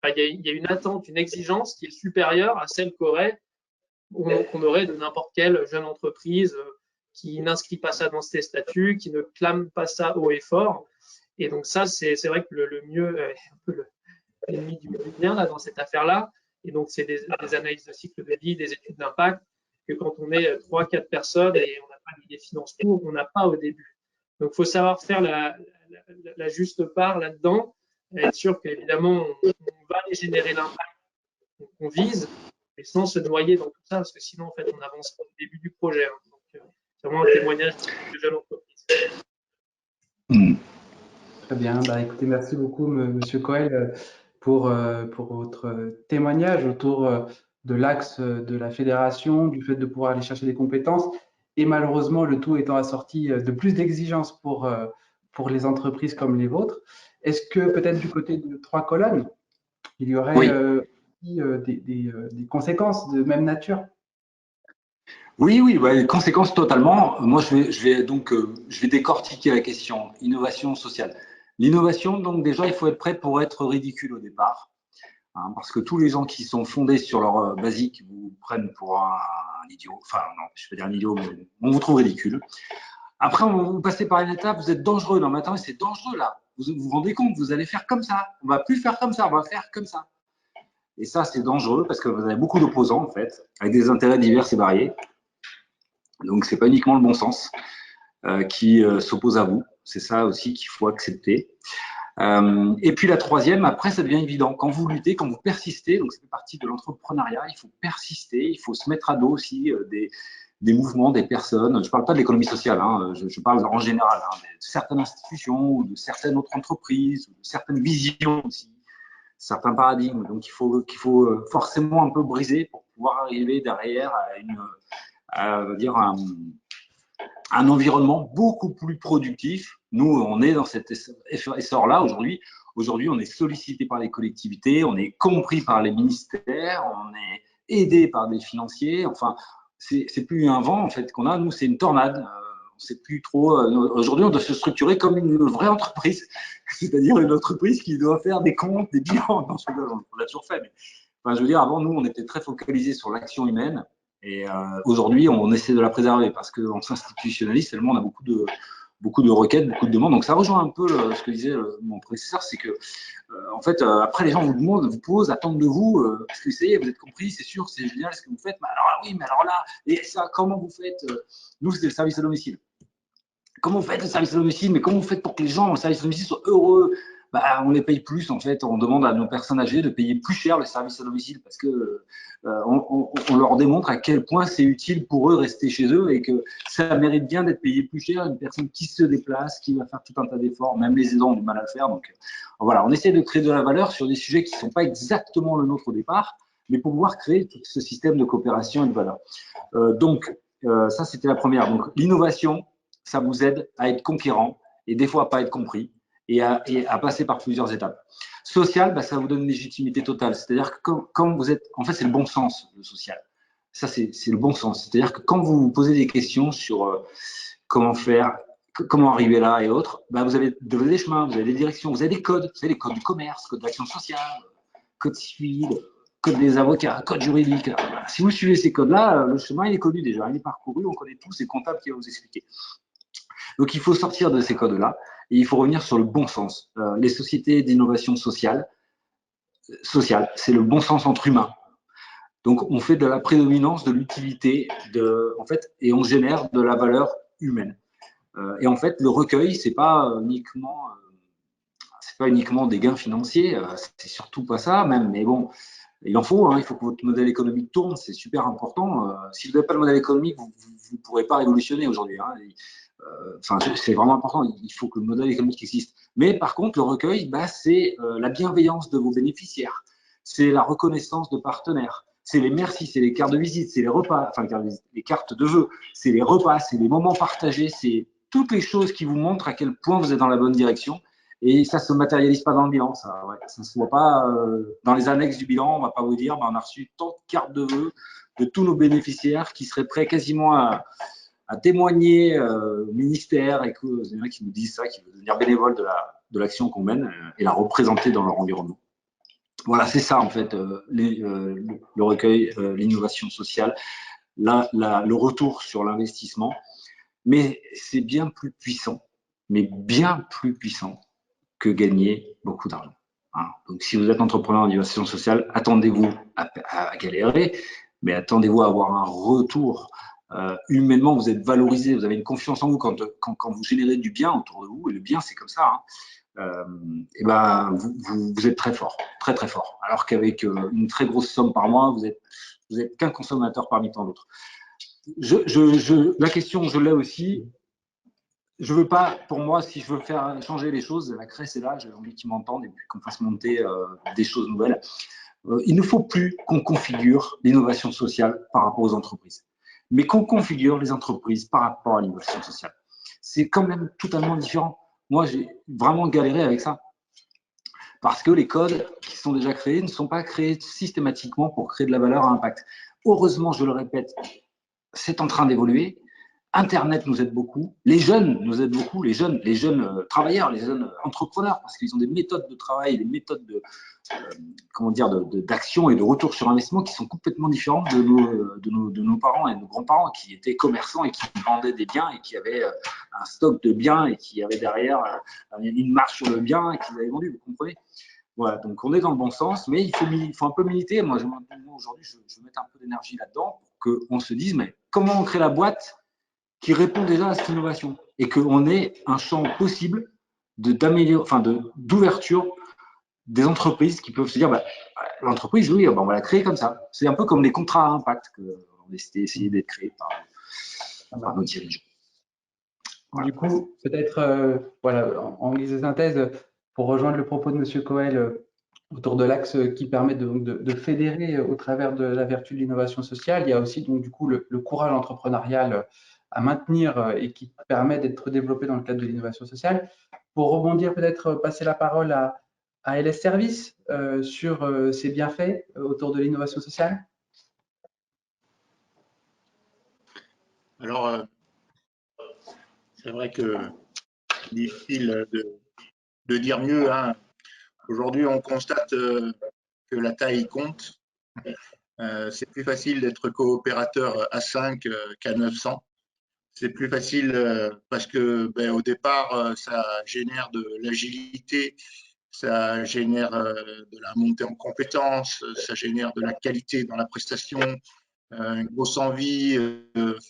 Enfin, il y a une attente, une exigence qui est supérieure à celle qu'on aurait de n'importe quelle jeune entreprise qui n'inscrit pas ça dans ses statuts, qui ne clame pas ça haut et fort. Et donc ça, c'est vrai que le mieux est un peu l'ennemi du bien là, dans cette affaire-là. Et donc, c'est des analyses de cycle de vie, des études d'impact, que quand on est 3-4 personnes et on n'a pas les finances pour, on n'a pas au début. Donc, il faut savoir faire la juste part là-dedans, être sûr qu'évidemment, on va les générer l'impact qu'on vise, mais sans se noyer dans tout ça, parce que sinon, en fait, on avance pas au début du projet. Hein. Donc, c'est vraiment un témoignage de jeune entreprise. Très bien. Bah, écoutez, merci beaucoup, Monsieur Coel, pour votre témoignage autour de l'axe de la fédération, du fait de pouvoir aller chercher des compétences, et malheureusement, le tout étant assorti de plus d'exigences pour les entreprises comme les vôtres. Est-ce que peut-être du côté de Trois Colonnes, il y aurait des conséquences de même nature? Oui, les conséquences totalement. Moi, je vais décortiquer la question innovation sociale. L'innovation, donc déjà, il faut être prêt pour être ridicule au départ, hein, parce que tous les gens qui sont fondés sur leur basique vous prennent pour un idiot. Enfin, non, je vais dire un idiot, mais on vous trouve ridicule. Après, vous passez par une étape, vous êtes dangereux. Non, mais attendez, c'est dangereux là. Vous vous rendez compte, vous allez faire comme ça. On va plus faire comme ça, on va faire comme ça. Et ça, c'est dangereux parce que vous avez beaucoup d'opposants, en fait, avec des intérêts divers et variés. Donc, c'est pas uniquement le bon sens qui s'oppose à vous. C'est ça aussi qu'il faut accepter. Et puis la troisième, après, ça devient évident. Quand vous luttez, quand vous persistez, donc ça fait partie de l'entrepreneuriat, il faut persister, il faut se mettre à dos aussi des mouvements, des personnes. Je ne parle pas de l'économie sociale, hein, je parle en général hein, de certaines institutions, ou de certaines autres entreprises, ou de certaines visions aussi, certains paradigmes. Donc il faut forcément un peu briser pour pouvoir arriver derrière à un environnement beaucoup plus productif. Nous, on est dans cet essor-là aujourd'hui. Aujourd'hui, on est sollicité par les collectivités, on est compris par les ministères, on est aidé par des financiers. Enfin, c'est plus un vent en fait qu'on a. Nous, c'est une tornade. On sait plus trop. Aujourd'hui, on doit se structurer comme une vraie entreprise, c'est-à-dire une entreprise qui doit faire des comptes, des bilans. Non, on l'a toujours fait. Mais, enfin, je veux dire, avant, nous, on était très focalisé sur l'action humaine. Et aujourd'hui, on essaie de la préserver parce qu'on s'institutionnalise tellement, on a beaucoup de requêtes, beaucoup de demandes. Donc, ça rejoint un peu ce que disait mon prédécesseur, c'est que, en fait, après, les gens vous demandent, vous posent, attendent de vous, est-ce que ça y est, vous êtes compris, c'est sûr, c'est génial ce que vous faites. Mais alors oui, mais alors là, et ça, comment vous faites? Nous, c'est le service à domicile. Comment vous faites le service à domicile? Mais comment vous faites pour que les gens au service à domicile soient heureux? Bah, on les paye plus, en fait. On demande à nos personnes âgées de payer plus cher le service à domicile parce que on leur démontre à quel point c'est utile pour eux rester chez eux et que ça mérite bien d'être payé plus cher. Une personne qui se déplace, qui va faire tout un tas d'efforts, même les aidants ont du mal à le faire. Donc voilà, on essaie de créer de la valeur sur des sujets qui ne sont pas exactement le nôtre au départ, mais pour pouvoir créer tout ce système de coopération et de valeur. Ça, c'était la première. Donc l'innovation, ça vous aide à être conquérant et des fois à pas être compris et à passer par plusieurs étapes. Social, ça vous donne une légitimité totale. C'est-à-dire que quand vous êtes, en fait, c'est le bon sens, le social. Ça, c'est le bon sens. C'est-à-dire que quand vous vous posez des questions sur comment faire, comment arriver là et autres, vous avez des chemins, vous avez des directions, vous avez des codes. Vous avez les codes du commerce, code d'action sociale, code civil, code des avocats, code juridique. Si vous suivez ces codes-là, le chemin, il est connu déjà, il est parcouru, on connaît tous, c'est le comptable qui va vous expliquer. Donc, il faut sortir de ces codes-là et il faut revenir sur le bon sens. Les sociétés d'innovation sociale, c'est le bon sens entre humains. Donc, on fait de la prédominance de l'utilité, en fait, et on génère de la valeur humaine. Et en fait, le recueil, c'est pas uniquement des gains financiers, c'est surtout pas ça, même. Mais bon, il en faut. Il faut que votre modèle économique tourne, c'est super important. Si vous n'avez pas le modèle économique, vous ne pourrez pas révolutionner aujourd'hui. C'est vraiment important, il faut que le modèle économique existe. Mais par contre, le recueil, c'est la bienveillance de vos bénéficiaires, c'est la reconnaissance de partenaires, c'est les merci, c'est les cartes de visite, c'est les repas, les cartes de vœux, c'est les repas, c'est les moments partagés, c'est toutes les choses qui vous montrent à quel point vous êtes dans la bonne direction. Et ça ne se matérialise pas dans le bilan, ça ne se voit pas dans les annexes du bilan. On ne va pas vous dire on a reçu tant de cartes de vœux de tous nos bénéficiaires qui seraient prêts quasiment à témoigner au ministère et qu'il y en a qui nous disent ça, qui veulent devenir bénévoles de l'action qu'on mène et la représenter dans leur environnement. Voilà, c'est ça en fait, le recueil, l'innovation sociale, le retour sur l'investissement. Mais c'est bien plus puissant, que gagner beaucoup d'argent. Hein. Donc, si vous êtes entrepreneur en innovation sociale, attendez-vous à galérer, mais attendez-vous à avoir un retour. Humainement, vous êtes valorisé, vous avez une confiance en vous quand vous générez du bien autour de vous, et le bien, c'est comme ça. Hein. Et ben, vous êtes très fort, très très fort. Alors qu'avec une très grosse somme par mois, vous êtes qu'un consommateur parmi tant d'autres. La question, je l'ai aussi. Je veux pas, pour moi, si je veux faire changer les choses, la CRES est là, j'ai envie qu'ils m'entendent et puis qu'on fasse monter des choses nouvelles. Il ne faut plus qu'on configure l'innovation sociale par rapport aux entreprises, mais qu'on configure les entreprises par rapport à l'innovation sociale. C'est quand même totalement différent. Moi, j'ai vraiment galéré avec ça. Parce que les codes qui sont déjà créés ne sont pas créés systématiquement pour créer de la valeur à impact. Heureusement, je le répète, c'est en train d'évoluer. Internet nous aide beaucoup, les jeunes nous aident beaucoup, les jeunes travailleurs, les jeunes entrepreneurs, parce qu'ils ont des méthodes de travail, des méthodes d'action et de retour sur investissement qui sont complètement différentes de nos parents et de nos grands-parents qui étaient commerçants et qui vendaient des biens et qui avaient un stock de biens et qui avaient derrière une marge sur le bien et qu'ils avaient vendu, vous comprenez? Voilà, donc on est dans le bon sens, mais il faut un peu militer. Moi aujourd'hui, je vais mettre un peu d'énergie là-dedans pour qu'on se dise, mais comment on crée la boîte qui répond déjà à cette innovation et qu'on ait un champ possible d'ouverture des entreprises qui peuvent se dire l'entreprise, oui, on va la créer comme ça. C'est un peu comme les contrats à impact qu'on a essayé d'être créés par nos dirigeants. Voilà. Du coup, peut-être en guise de synthèse, pour rejoindre le propos de M. Coel autour de l'axe qui permet de fédérer au travers de la vertu de l'innovation sociale, il y a aussi donc du coup le courage entrepreneurial à maintenir et qui permet d'être développé dans le cadre de l'innovation sociale. Pour rebondir, peut-être passer la parole à LS Service sur ses bienfaits autour de l'innovation sociale. Alors, c'est vrai que c'est difficile de dire mieux. Hein. Aujourd'hui, on constate que la taille compte. C'est plus facile d'être coopérateur à 5 qu'à 900. C'est plus facile parce que au départ, ça génère de l'agilité, ça génère de la montée en compétences, ça génère de la qualité dans la prestation, une grosse envie,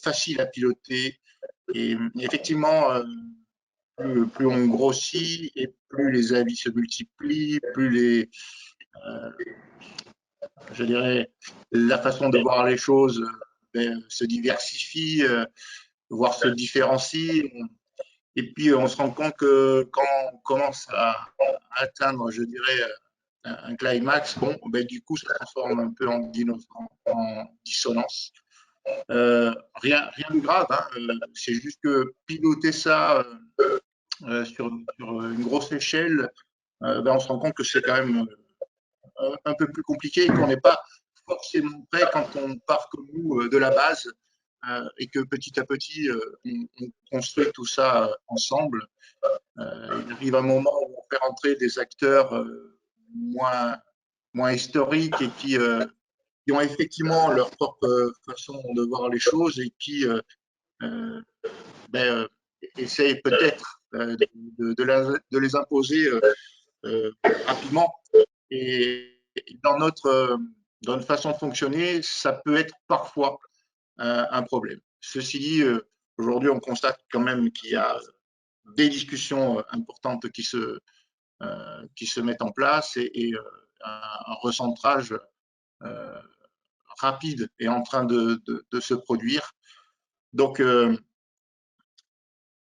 facile à piloter. Et effectivement, plus on grossit et plus les avis se multiplient, plus je dirais, la façon de voir les choses se diversifie, voire se différencie. Et puis, on se rend compte que quand on commence à atteindre, je dirais, un climax, du coup, ça se transforme un peu en dissonance. Rien de grave, hein, c'est juste que piloter ça sur une grosse échelle, on se rend compte que c'est quand même un peu plus compliqué et qu'on n'est pas forcément prêt quand on part comme nous de la base et que petit à petit on construit tout ça ensemble. Il arrive un moment où on fait rentrer des acteurs moins historiques et qui ont effectivement leur propre façon de voir les choses et qui essayent peut-être de les imposer rapidement. Et dans notre façon de fonctionner, ça peut être parfois un problème. Ceci dit, aujourd'hui, on constate quand même qu'il y a des discussions importantes qui se mettent en place et un recentrage rapide est en train de se produire. Donc,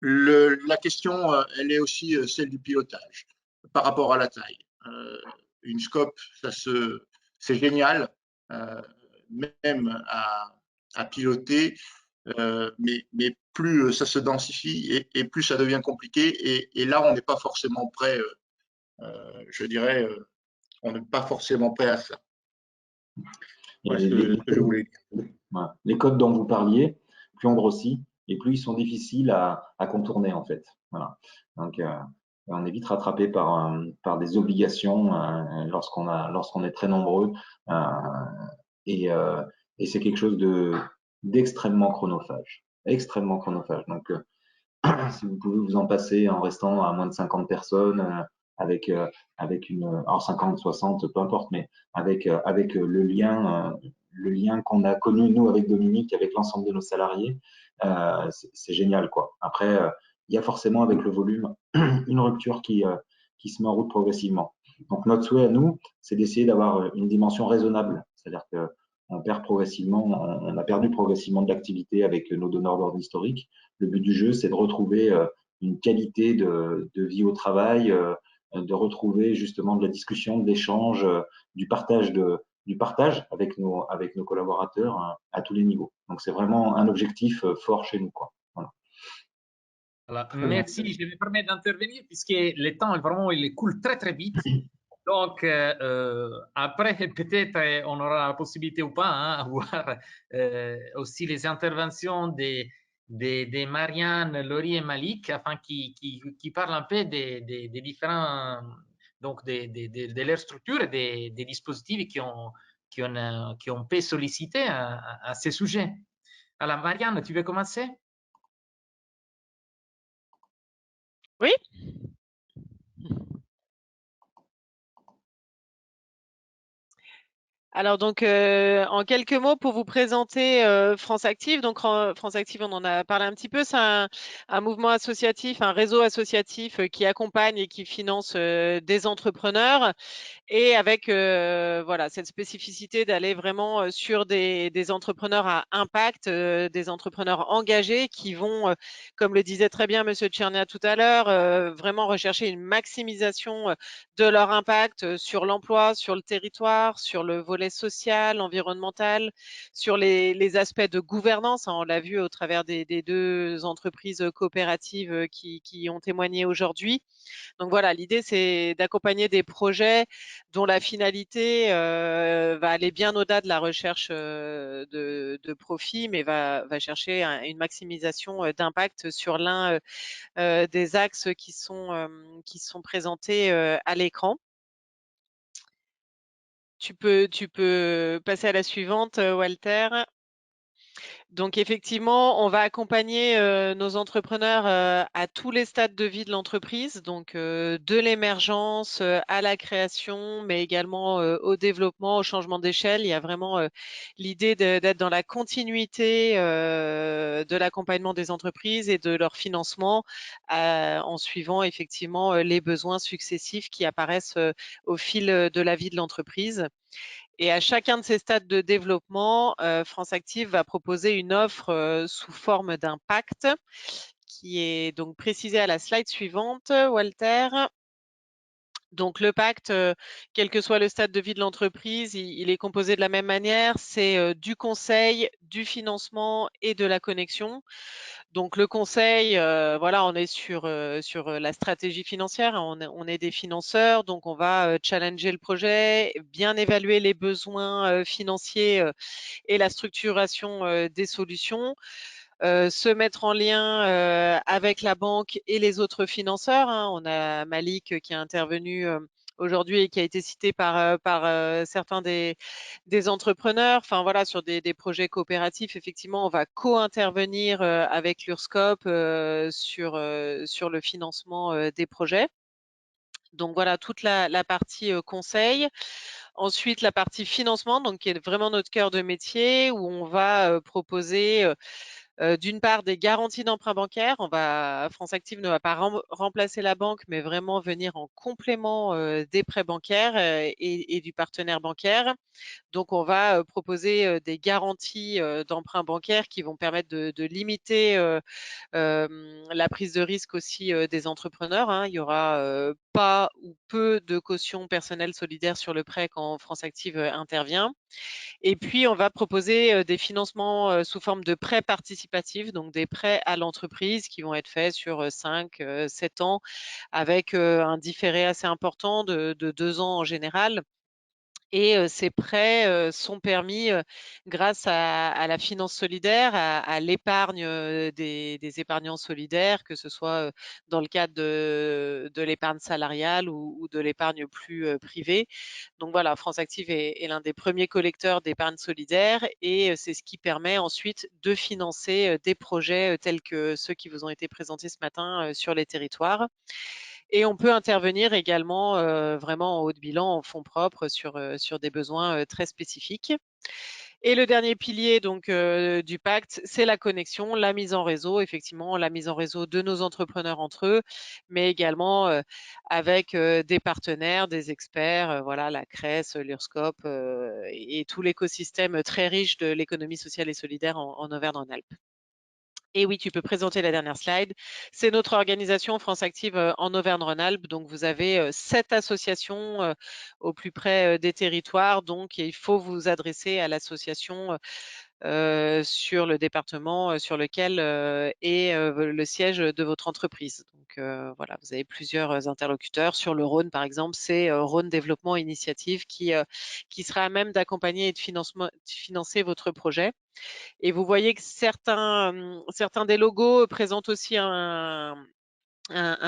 la question, elle est aussi celle du pilotage par rapport à la taille. Une scope, c'est génial, même à piloter, mais plus ça se densifie et plus ça devient compliqué. Et là, on n'est pas forcément prêt, je dirais, on n'est pas forcément prêt à ça. Voilà ce que je voulais dire. Voilà. Les codes dont vous parliez, plus on grossit, et plus ils sont difficiles à contourner en fait. Voilà. Donc on est vite rattrapé par des obligations lorsqu'on est très nombreux et c'est quelque chose d'extrêmement chronophage, extrêmement chronophage. Donc si vous pouvez vous en passer en restant à moins de 50 personnes, avec alors 50, 60, peu importe, mais avec le lien qu'on a connu nous avec Dominique, avec l'ensemble de nos salariés, c'est génial quoi. Après, il y a forcément avec le volume une rupture qui se met en route progressivement. Donc notre souhait à nous, c'est d'essayer d'avoir une dimension raisonnable, c'est-à-dire que on a perdu progressivement de l'activité avec nos donneurs d'ordre historiques. Le but du jeu, c'est de retrouver une qualité de vie au travail, de retrouver justement de la discussion, de l'échange, du partage avec nos collaborateurs à tous les niveaux. Donc c'est vraiment un objectif fort chez nous, quoi. Voilà. Voilà. Merci, je me permets d'intervenir puisque le temps vraiment il coule très très vite. Donc, après, peut-être on aura la possibilité ou pas à voir aussi les interventions de Marianne, Laurie et Malik, afin qui parlent un peu des différents, donc de leur structure et des dispositifs qui ont pu solliciter à ces sujets. Alors, Marianne, tu veux commencer? Oui. Alors donc en quelques mots pour vous présenter France Active. Donc France Active, on en a parlé un petit peu, c'est un mouvement associatif, un réseau associatif qui accompagne et qui finance des entrepreneurs, et avec voilà cette spécificité d'aller vraiment sur des entrepreneurs à impact, des entrepreneurs engagés qui vont, comme le disait très bien Monsieur Tchernia tout à l'heure, vraiment rechercher une maximisation de leur impact sur l'emploi, sur le territoire, sur le volet social, environnemental, sur les aspects de gouvernance. On l'a vu au travers des deux entreprises coopératives qui ont témoigné aujourd'hui. Donc voilà, l'idée c'est d'accompagner des projets dont la finalité va aller bien au-delà de la recherche de profit, mais va chercher une maximisation d'impact sur l'un des axes qui sont présentés à l'écran. Tu peux passer à la suivante, Walter. Donc effectivement, on va accompagner nos entrepreneurs à tous les stades de vie de l'entreprise, donc de l'émergence à la création, mais également au développement, au changement d'échelle. Il y a vraiment l'idée d'être dans la continuité de l'accompagnement des entreprises et de leur financement en suivant effectivement les besoins successifs qui apparaissent au fil de la vie de l'entreprise. Et à chacun de ces stades de développement, France Active va proposer une offre sous forme d'un pacte qui est donc précisé à la slide suivante, Walter. Donc le pacte, quel que soit le stade de vie de l'entreprise, il est composé de la même manière, c'est du conseil, du financement et de la connexion. Donc le conseil, voilà, on est sur la stratégie financière, on est des financeurs, donc on va challenger le projet, bien évaluer les besoins financiers et la structuration des solutions. Se mettre en lien avec la banque et les autres financeurs. On a Malik qui est intervenu aujourd'hui et qui a été cité par certains des entrepreneurs. Enfin voilà, sur des projets coopératifs, effectivement, on va co-intervenir avec l'URSSCOP sur le financement des projets. Donc voilà, toute la partie conseil. Ensuite, la partie financement, donc qui est vraiment notre cœur de métier, où on va proposer d'une part des garanties d'emprunt bancaire. France Active ne va pas remplacer la banque, mais vraiment venir en complément des prêts bancaires et du partenaire bancaire. Donc on va proposer des garanties d'emprunt bancaire qui vont permettre de limiter la prise de risque aussi des entrepreneurs. Il y aura pas ou peu de caution personnelle solidaire sur le prêt quand France Active intervient. Et puis, on va proposer des financements sous forme de prêts participatifs, donc des prêts à l'entreprise qui vont être faits sur 5, 7 ans avec un différé assez important de 2 ans en général. Et ces prêts sont permis grâce à la finance solidaire, à l'épargne des épargnants solidaires, que ce soit dans le cadre de l'épargne salariale ou de l'épargne plus privée. Donc voilà, France Active est l'un des premiers collecteurs d'épargne solidaire et c'est ce qui permet ensuite de financer des projets tels que ceux qui vous ont été présentés ce matin sur les territoires. Et on peut intervenir également vraiment en haut de bilan, en fonds propres, sur des besoins très spécifiques. Et le dernier pilier donc du pacte, c'est la connexion, la mise en réseau, effectivement, la mise en réseau de nos entrepreneurs entre eux, mais également avec des partenaires, des experts, voilà, la CRES, l'URSSCOP et tout l'écosystème très riche de l'économie sociale et solidaire en Auvergne-Rhône-Alpes. Et oui, tu peux présenter la dernière slide. C'est notre organisation France Active en Auvergne-Rhône-Alpes. Donc, vous avez 7 associations au plus près des territoires. Donc, il faut vous adresser à l'association sur le département sur lequel est le siège de votre entreprise. Donc, voilà, vous avez plusieurs interlocuteurs. Sur le Rhône, par exemple, c'est Rhône Développement Initiative qui sera à même d'accompagner et de financer votre projet. Et vous voyez que certains des logos présentent aussi un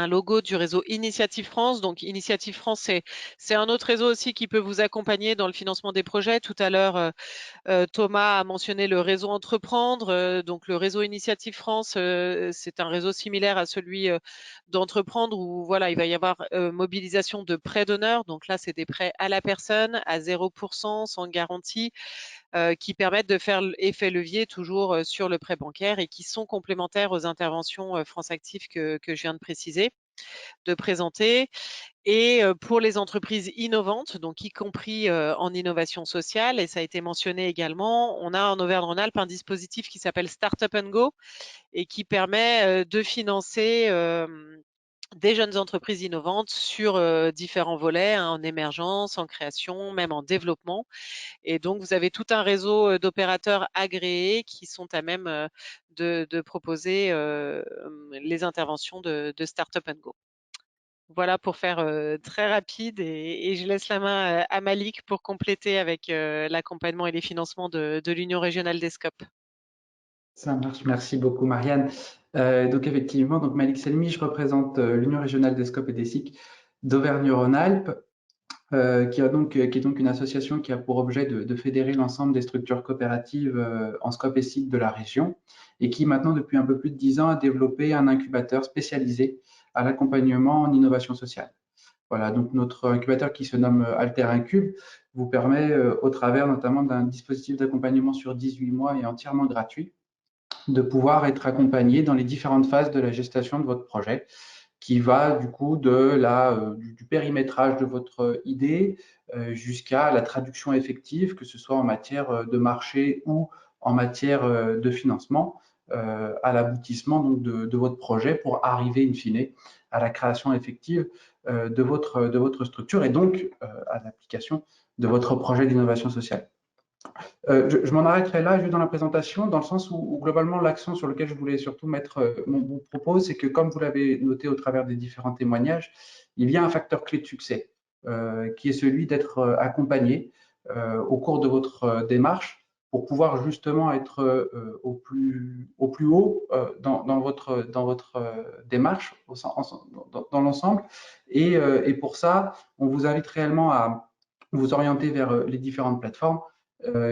logo du réseau Initiative France. Donc, Initiative France, c'est un autre réseau aussi qui peut vous accompagner dans le financement des projets. Tout à l'heure, Thomas a mentionné le réseau Entreprendre. Donc, le réseau Initiative France, c'est un réseau similaire à celui d'Entreprendre où voilà, il va y avoir mobilisation de prêts d'honneur. Donc là, c'est des prêts à la personne à 0%, sans garantie, qui permettent de faire effet levier toujours sur le prêt bancaire et qui sont complémentaires aux interventions France Active que je viens de présenter. Et pour les entreprises innovantes, donc y compris en innovation sociale, et ça a été mentionné également, on a en Auvergne-Rhône-Alpes un dispositif qui s'appelle Startup & Go et qui permet de financer des jeunes entreprises innovantes sur différents volets, hein, en émergence, en création, même en développement. Et donc, vous avez tout un réseau d'opérateurs agréés qui sont à même de proposer les interventions de Startup & Go. Voilà pour faire très rapide et je laisse la main à Malik pour compléter avec l'accompagnement et les financements de l'Union régionale des SCOP. Ça marche, merci beaucoup Marianne. Donc effectivement, donc Malik Selmi, je représente l'Union régionale des SCOP et des SIC d'Auvergne-Rhône-Alpes, qui est donc une association qui a pour objet de fédérer l'ensemble des structures coopératives en SCOP et SIC de la région et qui maintenant depuis un peu plus de 10 ans a développé un incubateur spécialisé à l'accompagnement en innovation sociale. Voilà, donc notre incubateur qui se nomme Alter Incube vous permet, au travers notamment d'un dispositif d'accompagnement sur 18 mois et entièrement gratuit, de pouvoir être accompagné dans les différentes phases de la gestation de votre projet, qui va du coup du périmétrage de votre idée jusqu'à la traduction effective, que ce soit en matière de marché ou en matière de financement, à l'aboutissement donc de votre projet pour arriver in fine à la création effective de votre structure et donc à l'application de votre projet d'innovation sociale. Je m'en arrêterai là, juste dans la présentation, dans le sens où globalement, l'accent sur lequel je voulais surtout mettre mon propos, c'est que, comme vous l'avez noté au travers des différents témoignages, il y a un facteur clé de succès, qui est celui d'être accompagné au cours de votre démarche pour pouvoir justement être au plus haut dans votre démarche, dans l'ensemble. Et pour ça, on vous invite réellement à vous orienter vers les différentes plateformes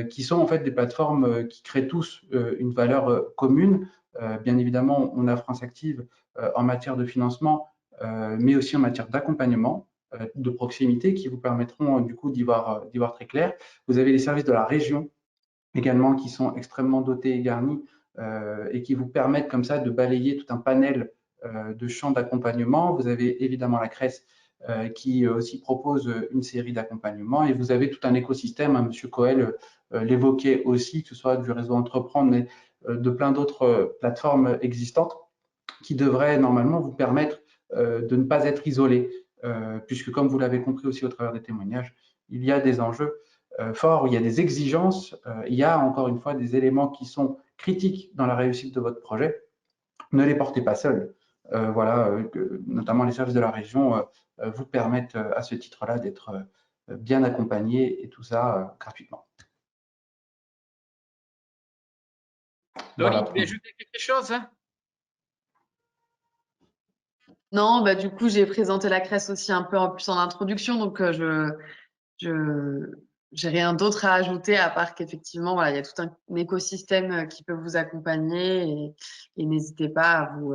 qui sont en fait des plateformes qui créent tous une valeur commune. Bien évidemment, on a France Active en matière de financement, mais aussi en matière d'accompagnement de proximité qui vous permettront du coup d'y voir très clair. Vous avez les services de la région également qui sont extrêmement dotés et garnis et qui vous permettent comme ça de balayer tout un panel de champs d'accompagnement. Vous avez évidemment la CRES qui aussi propose une série d'accompagnements et vous avez tout un écosystème, hein, M. Coel l'évoquait aussi, que ce soit du réseau Entreprendre, mais de plein d'autres plateformes existantes qui devraient normalement vous permettre de ne pas être isolé, puisque comme vous l'avez compris aussi au travers des témoignages, il y a des enjeux forts, il y a des exigences, il y a encore une fois des éléments qui sont critiques dans la réussite de votre projet. Ne les portez pas seuls. Voilà, notamment les services de la région vous permettent à ce titre-là d'être bien accompagnés et tout ça gratuitement. Laurie, Voilà. tu veux ajouter quelque chose? Non, bah, du coup, j'ai présenté la CRES aussi un peu plus en introduction, donc j'ai rien d'autre à ajouter à part qu'effectivement, voilà, il y a tout un écosystème qui peut vous accompagner et n'hésitez pas à vous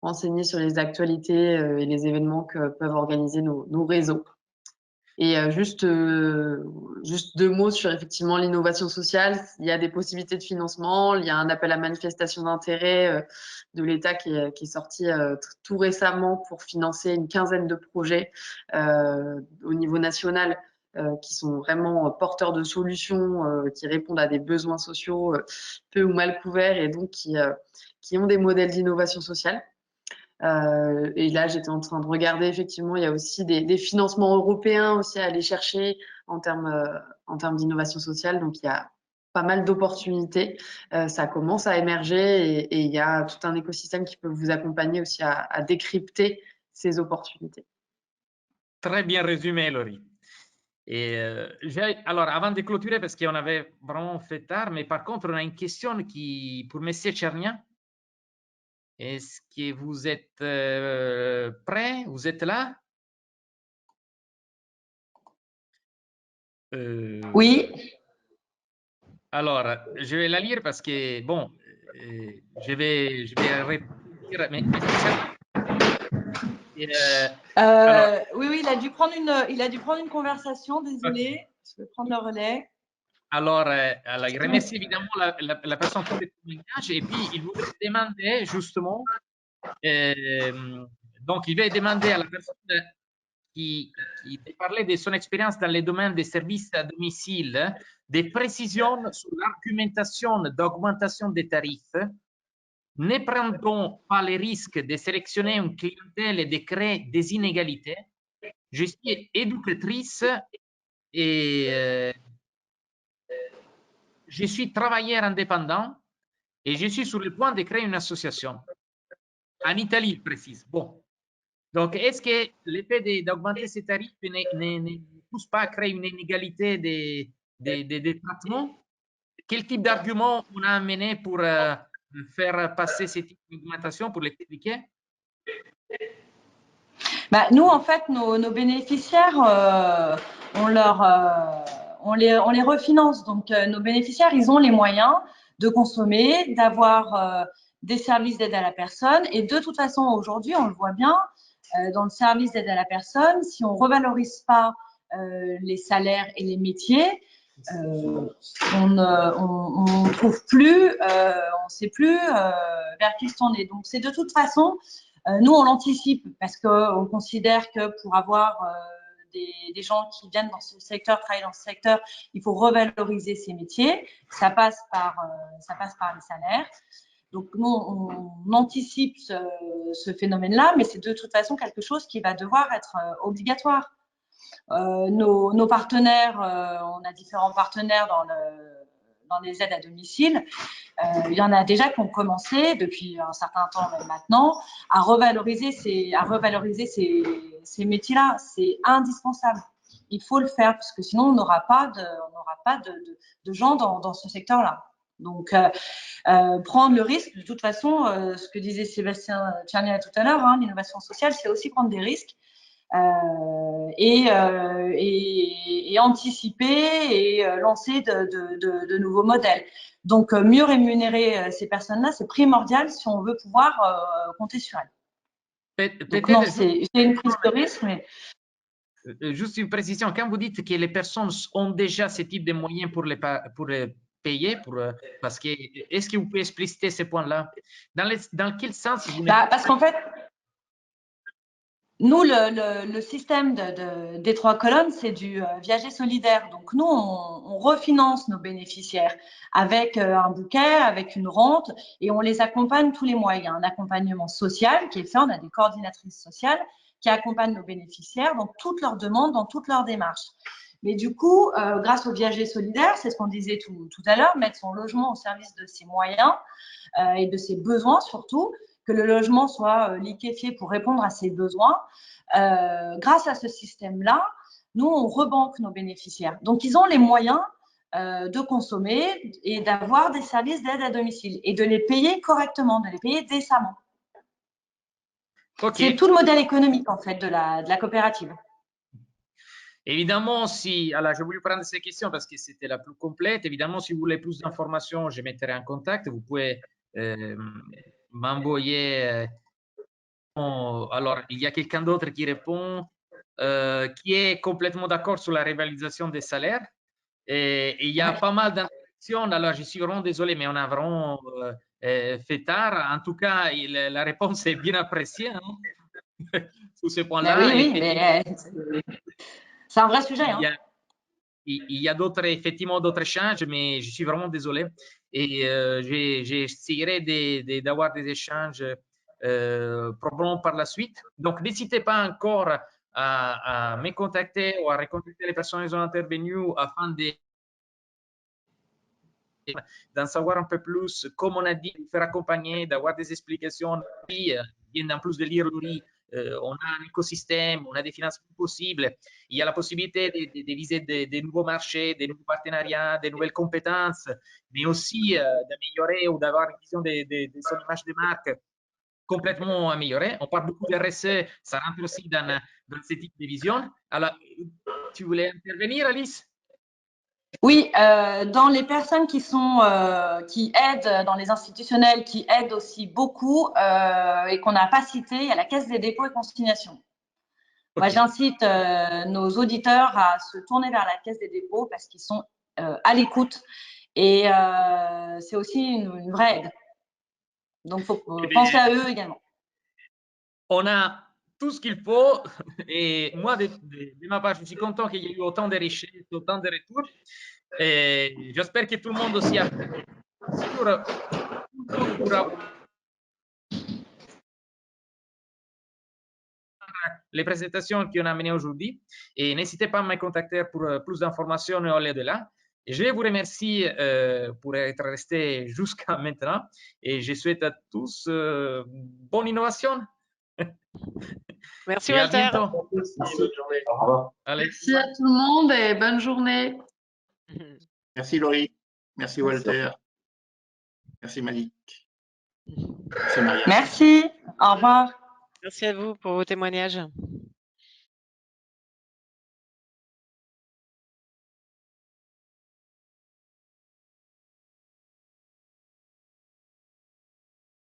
renseigner sur les actualités et les événements que peuvent organiser nos réseaux. Et juste 2 mots sur effectivement l'innovation sociale. Il y a des possibilités de financement. Il y a un appel à manifestation d'intérêt de l'État qui est sorti tout récemment pour financer une quinzaine de projets au niveau national qui sont vraiment porteurs de solutions, qui répondent à des besoins sociaux peu ou mal couverts et donc qui ont des modèles d'innovation sociale. Et là, j'étais en train de regarder, effectivement, il y a aussi des financements européens aussi à aller chercher en termes d'innovation sociale. Donc, il y a pas mal d'opportunités. Ça commence à émerger et il y a tout un écosystème qui peut vous accompagner aussi à décrypter ces opportunités. Très bien résumé, Laurie. Et alors, avant de clôturer, parce qu'on avait vraiment fait tard, mais par contre, on a une question pour M. Tchernia. Est-ce que vous êtes prêt? Vous êtes là? Oui. Alors, je vais la lire parce que, bon, je vais répondre. Mais alors, oui, il a dû prendre une conversation, désolé. Okay. Je vais prendre le relais. Alors, il remercie évidemment la personne pour le témoignage et puis il voudrait demander justement, donc il va demander à la personne qui parlait de son expérience dans le domaine des services à domicile des précisions sur l'argumentation d'augmentation des tarifs. Ne prend-on pas le risque de sélectionner une clientèle et de créer des inégalités? Je suis éducatrice et je suis travailleur indépendant et je suis sur le point de créer une association. En Italie, il précise. Bon. Donc, est-ce que l'effet d'augmenter ces tarifs ne pousse pas à créer une inégalité des traitements? Quel type d'argument on a amené pour faire passer ces types d'augmentation, pour l'expliquer? Nous, en fait, nos bénéficiaires, on les refinance. Donc, nos bénéficiaires, ils ont les moyens de consommer, d'avoir des services d'aide à la personne. Et de toute façon, aujourd'hui, on le voit bien, dans le service d'aide à la personne, si on revalorise pas les salaires et les métiers, on ne trouve plus, on ne sait plus vers qui se tourner. Donc, c'est de toute façon, nous, on l'anticipe parce qu'on considère que pour avoir des gens qui viennent dans ce secteur, travailler dans ce secteur, il faut revaloriser ces métiers. Ça passe par les salaires. Donc, nous, on anticipe ce phénomène-là, mais c'est de toute façon quelque chose qui va devoir être obligatoire. Nos partenaires, on a différents partenaires dans les aides à domicile. Il y en a déjà qui ont commencé depuis un certain temps même maintenant à revaloriser ces métiers-là. C'est indispensable. Il faut le faire parce que sinon on n'aura pas de gens dans ce secteur-là. Donc, prendre le risque, de toute façon, ce que disait Sébastien Tchernia tout à l'heure, l'innovation sociale, c'est aussi prendre des risques et anticiper et lancer de nouveaux modèles. Donc, mieux rémunérer ces personnes-là, c'est primordial si on veut pouvoir compter sur elles. Donc, non, c'est une prise de risque, mais… Juste une précision, quand vous dites que les personnes ont déjà ce type de moyens pour les payer, parce que est-ce que vous pouvez expliciter ces points-là? Dans quel sens vous parce qu'en fait, nous, le système des 3 colonnes, c'est du viager solidaire. Donc, nous, on refinance nos bénéficiaires avec un bouquet, avec une rente, et on les accompagne tous les mois. Il y a un accompagnement social qui est fait. On a des coordinatrices sociales qui accompagnent nos bénéficiaires dans toutes leurs demandes, dans toutes leurs démarches. Mais du coup, grâce au viager solidaire, c'est ce qu'on disait tout à l'heure, mettre son logement au service de ses moyens et de ses besoins surtout, que le logement soit liquéfié pour répondre à ses besoins. Grâce à ce système-là, nous, on rebanque nos bénéficiaires. Donc, ils ont les moyens de consommer et d'avoir des services d'aide à domicile et de les payer correctement, de les payer décemment. Ok. C'est tout le modèle économique, en fait, de la coopérative. Évidemment, si, alors je voulais prendre ces questions parce que c'était la plus complète. Évidemment, si vous voulez plus d'informations, je mettrai en contact. Vous pouvez m'envoyer. Alors, il y a quelqu'un d'autre qui répond, qui est complètement d'accord sur la révalorisation des salaires. Et il y a pas mal d'interactions. Alors, je suis vraiment désolé, mais on a vraiment fait tard. En tout cas, la réponse est bien appréciée sur ce point-là. Oui, mais c'est un vrai sujet. Il y a d'autres, effectivement, d'autres échanges, mais je suis vraiment désolé. Et j'essaierai d'avoir des échanges probablement par la suite. Donc, n'hésitez pas encore à me contacter ou à recontacter les personnes qui sont intervenues afin d'en savoir un peu plus, comme on a dit, de faire accompagner, d'avoir des explications. En plus de lire Laurie, on a un écosystème, on a des financements possibles, il y a la possibilité de viser des nouveaux marchés, des nouveaux partenariats, des nouvelles compétences, mais aussi d'améliorer ou d'avoir une vision de son image de marque complètement améliorée. On parle beaucoup de RSE, ça rentre aussi dans ce type de vision. Alors, tu voulais intervenir, Alice? Oui, dans les personnes qui aident, dans les institutionnels, qui aident aussi beaucoup et qu'on n'a pas cité, il y a la Caisse des dépôts et consignations. Okay. Moi, j'incite nos auditeurs à se tourner vers la Caisse des dépôts parce qu'ils sont à l'écoute et c'est aussi une vraie aide. Donc, il faut penser à eux également. On a tout ce qu'il faut et moi, de ma part, je suis content qu'il y ait eu autant de richesses, autant de retours. Et j'espère que tout le monde aussi a les présentations qu'on a menées aujourd'hui. Et n'hésitez pas à me contacter pour plus d'informations au-delà. Et je vous remercie pour être resté jusqu'à maintenant. Et je souhaite à tous bonne innovation. Merci, et Walter. À bientôt. Merci, bonne journée. Au revoir. Merci à tout le monde et bonne journée. Merci Laurie. Merci Walter. Merci Malik. Merci Maria. Merci. Au revoir. Merci à vous pour vos témoignages.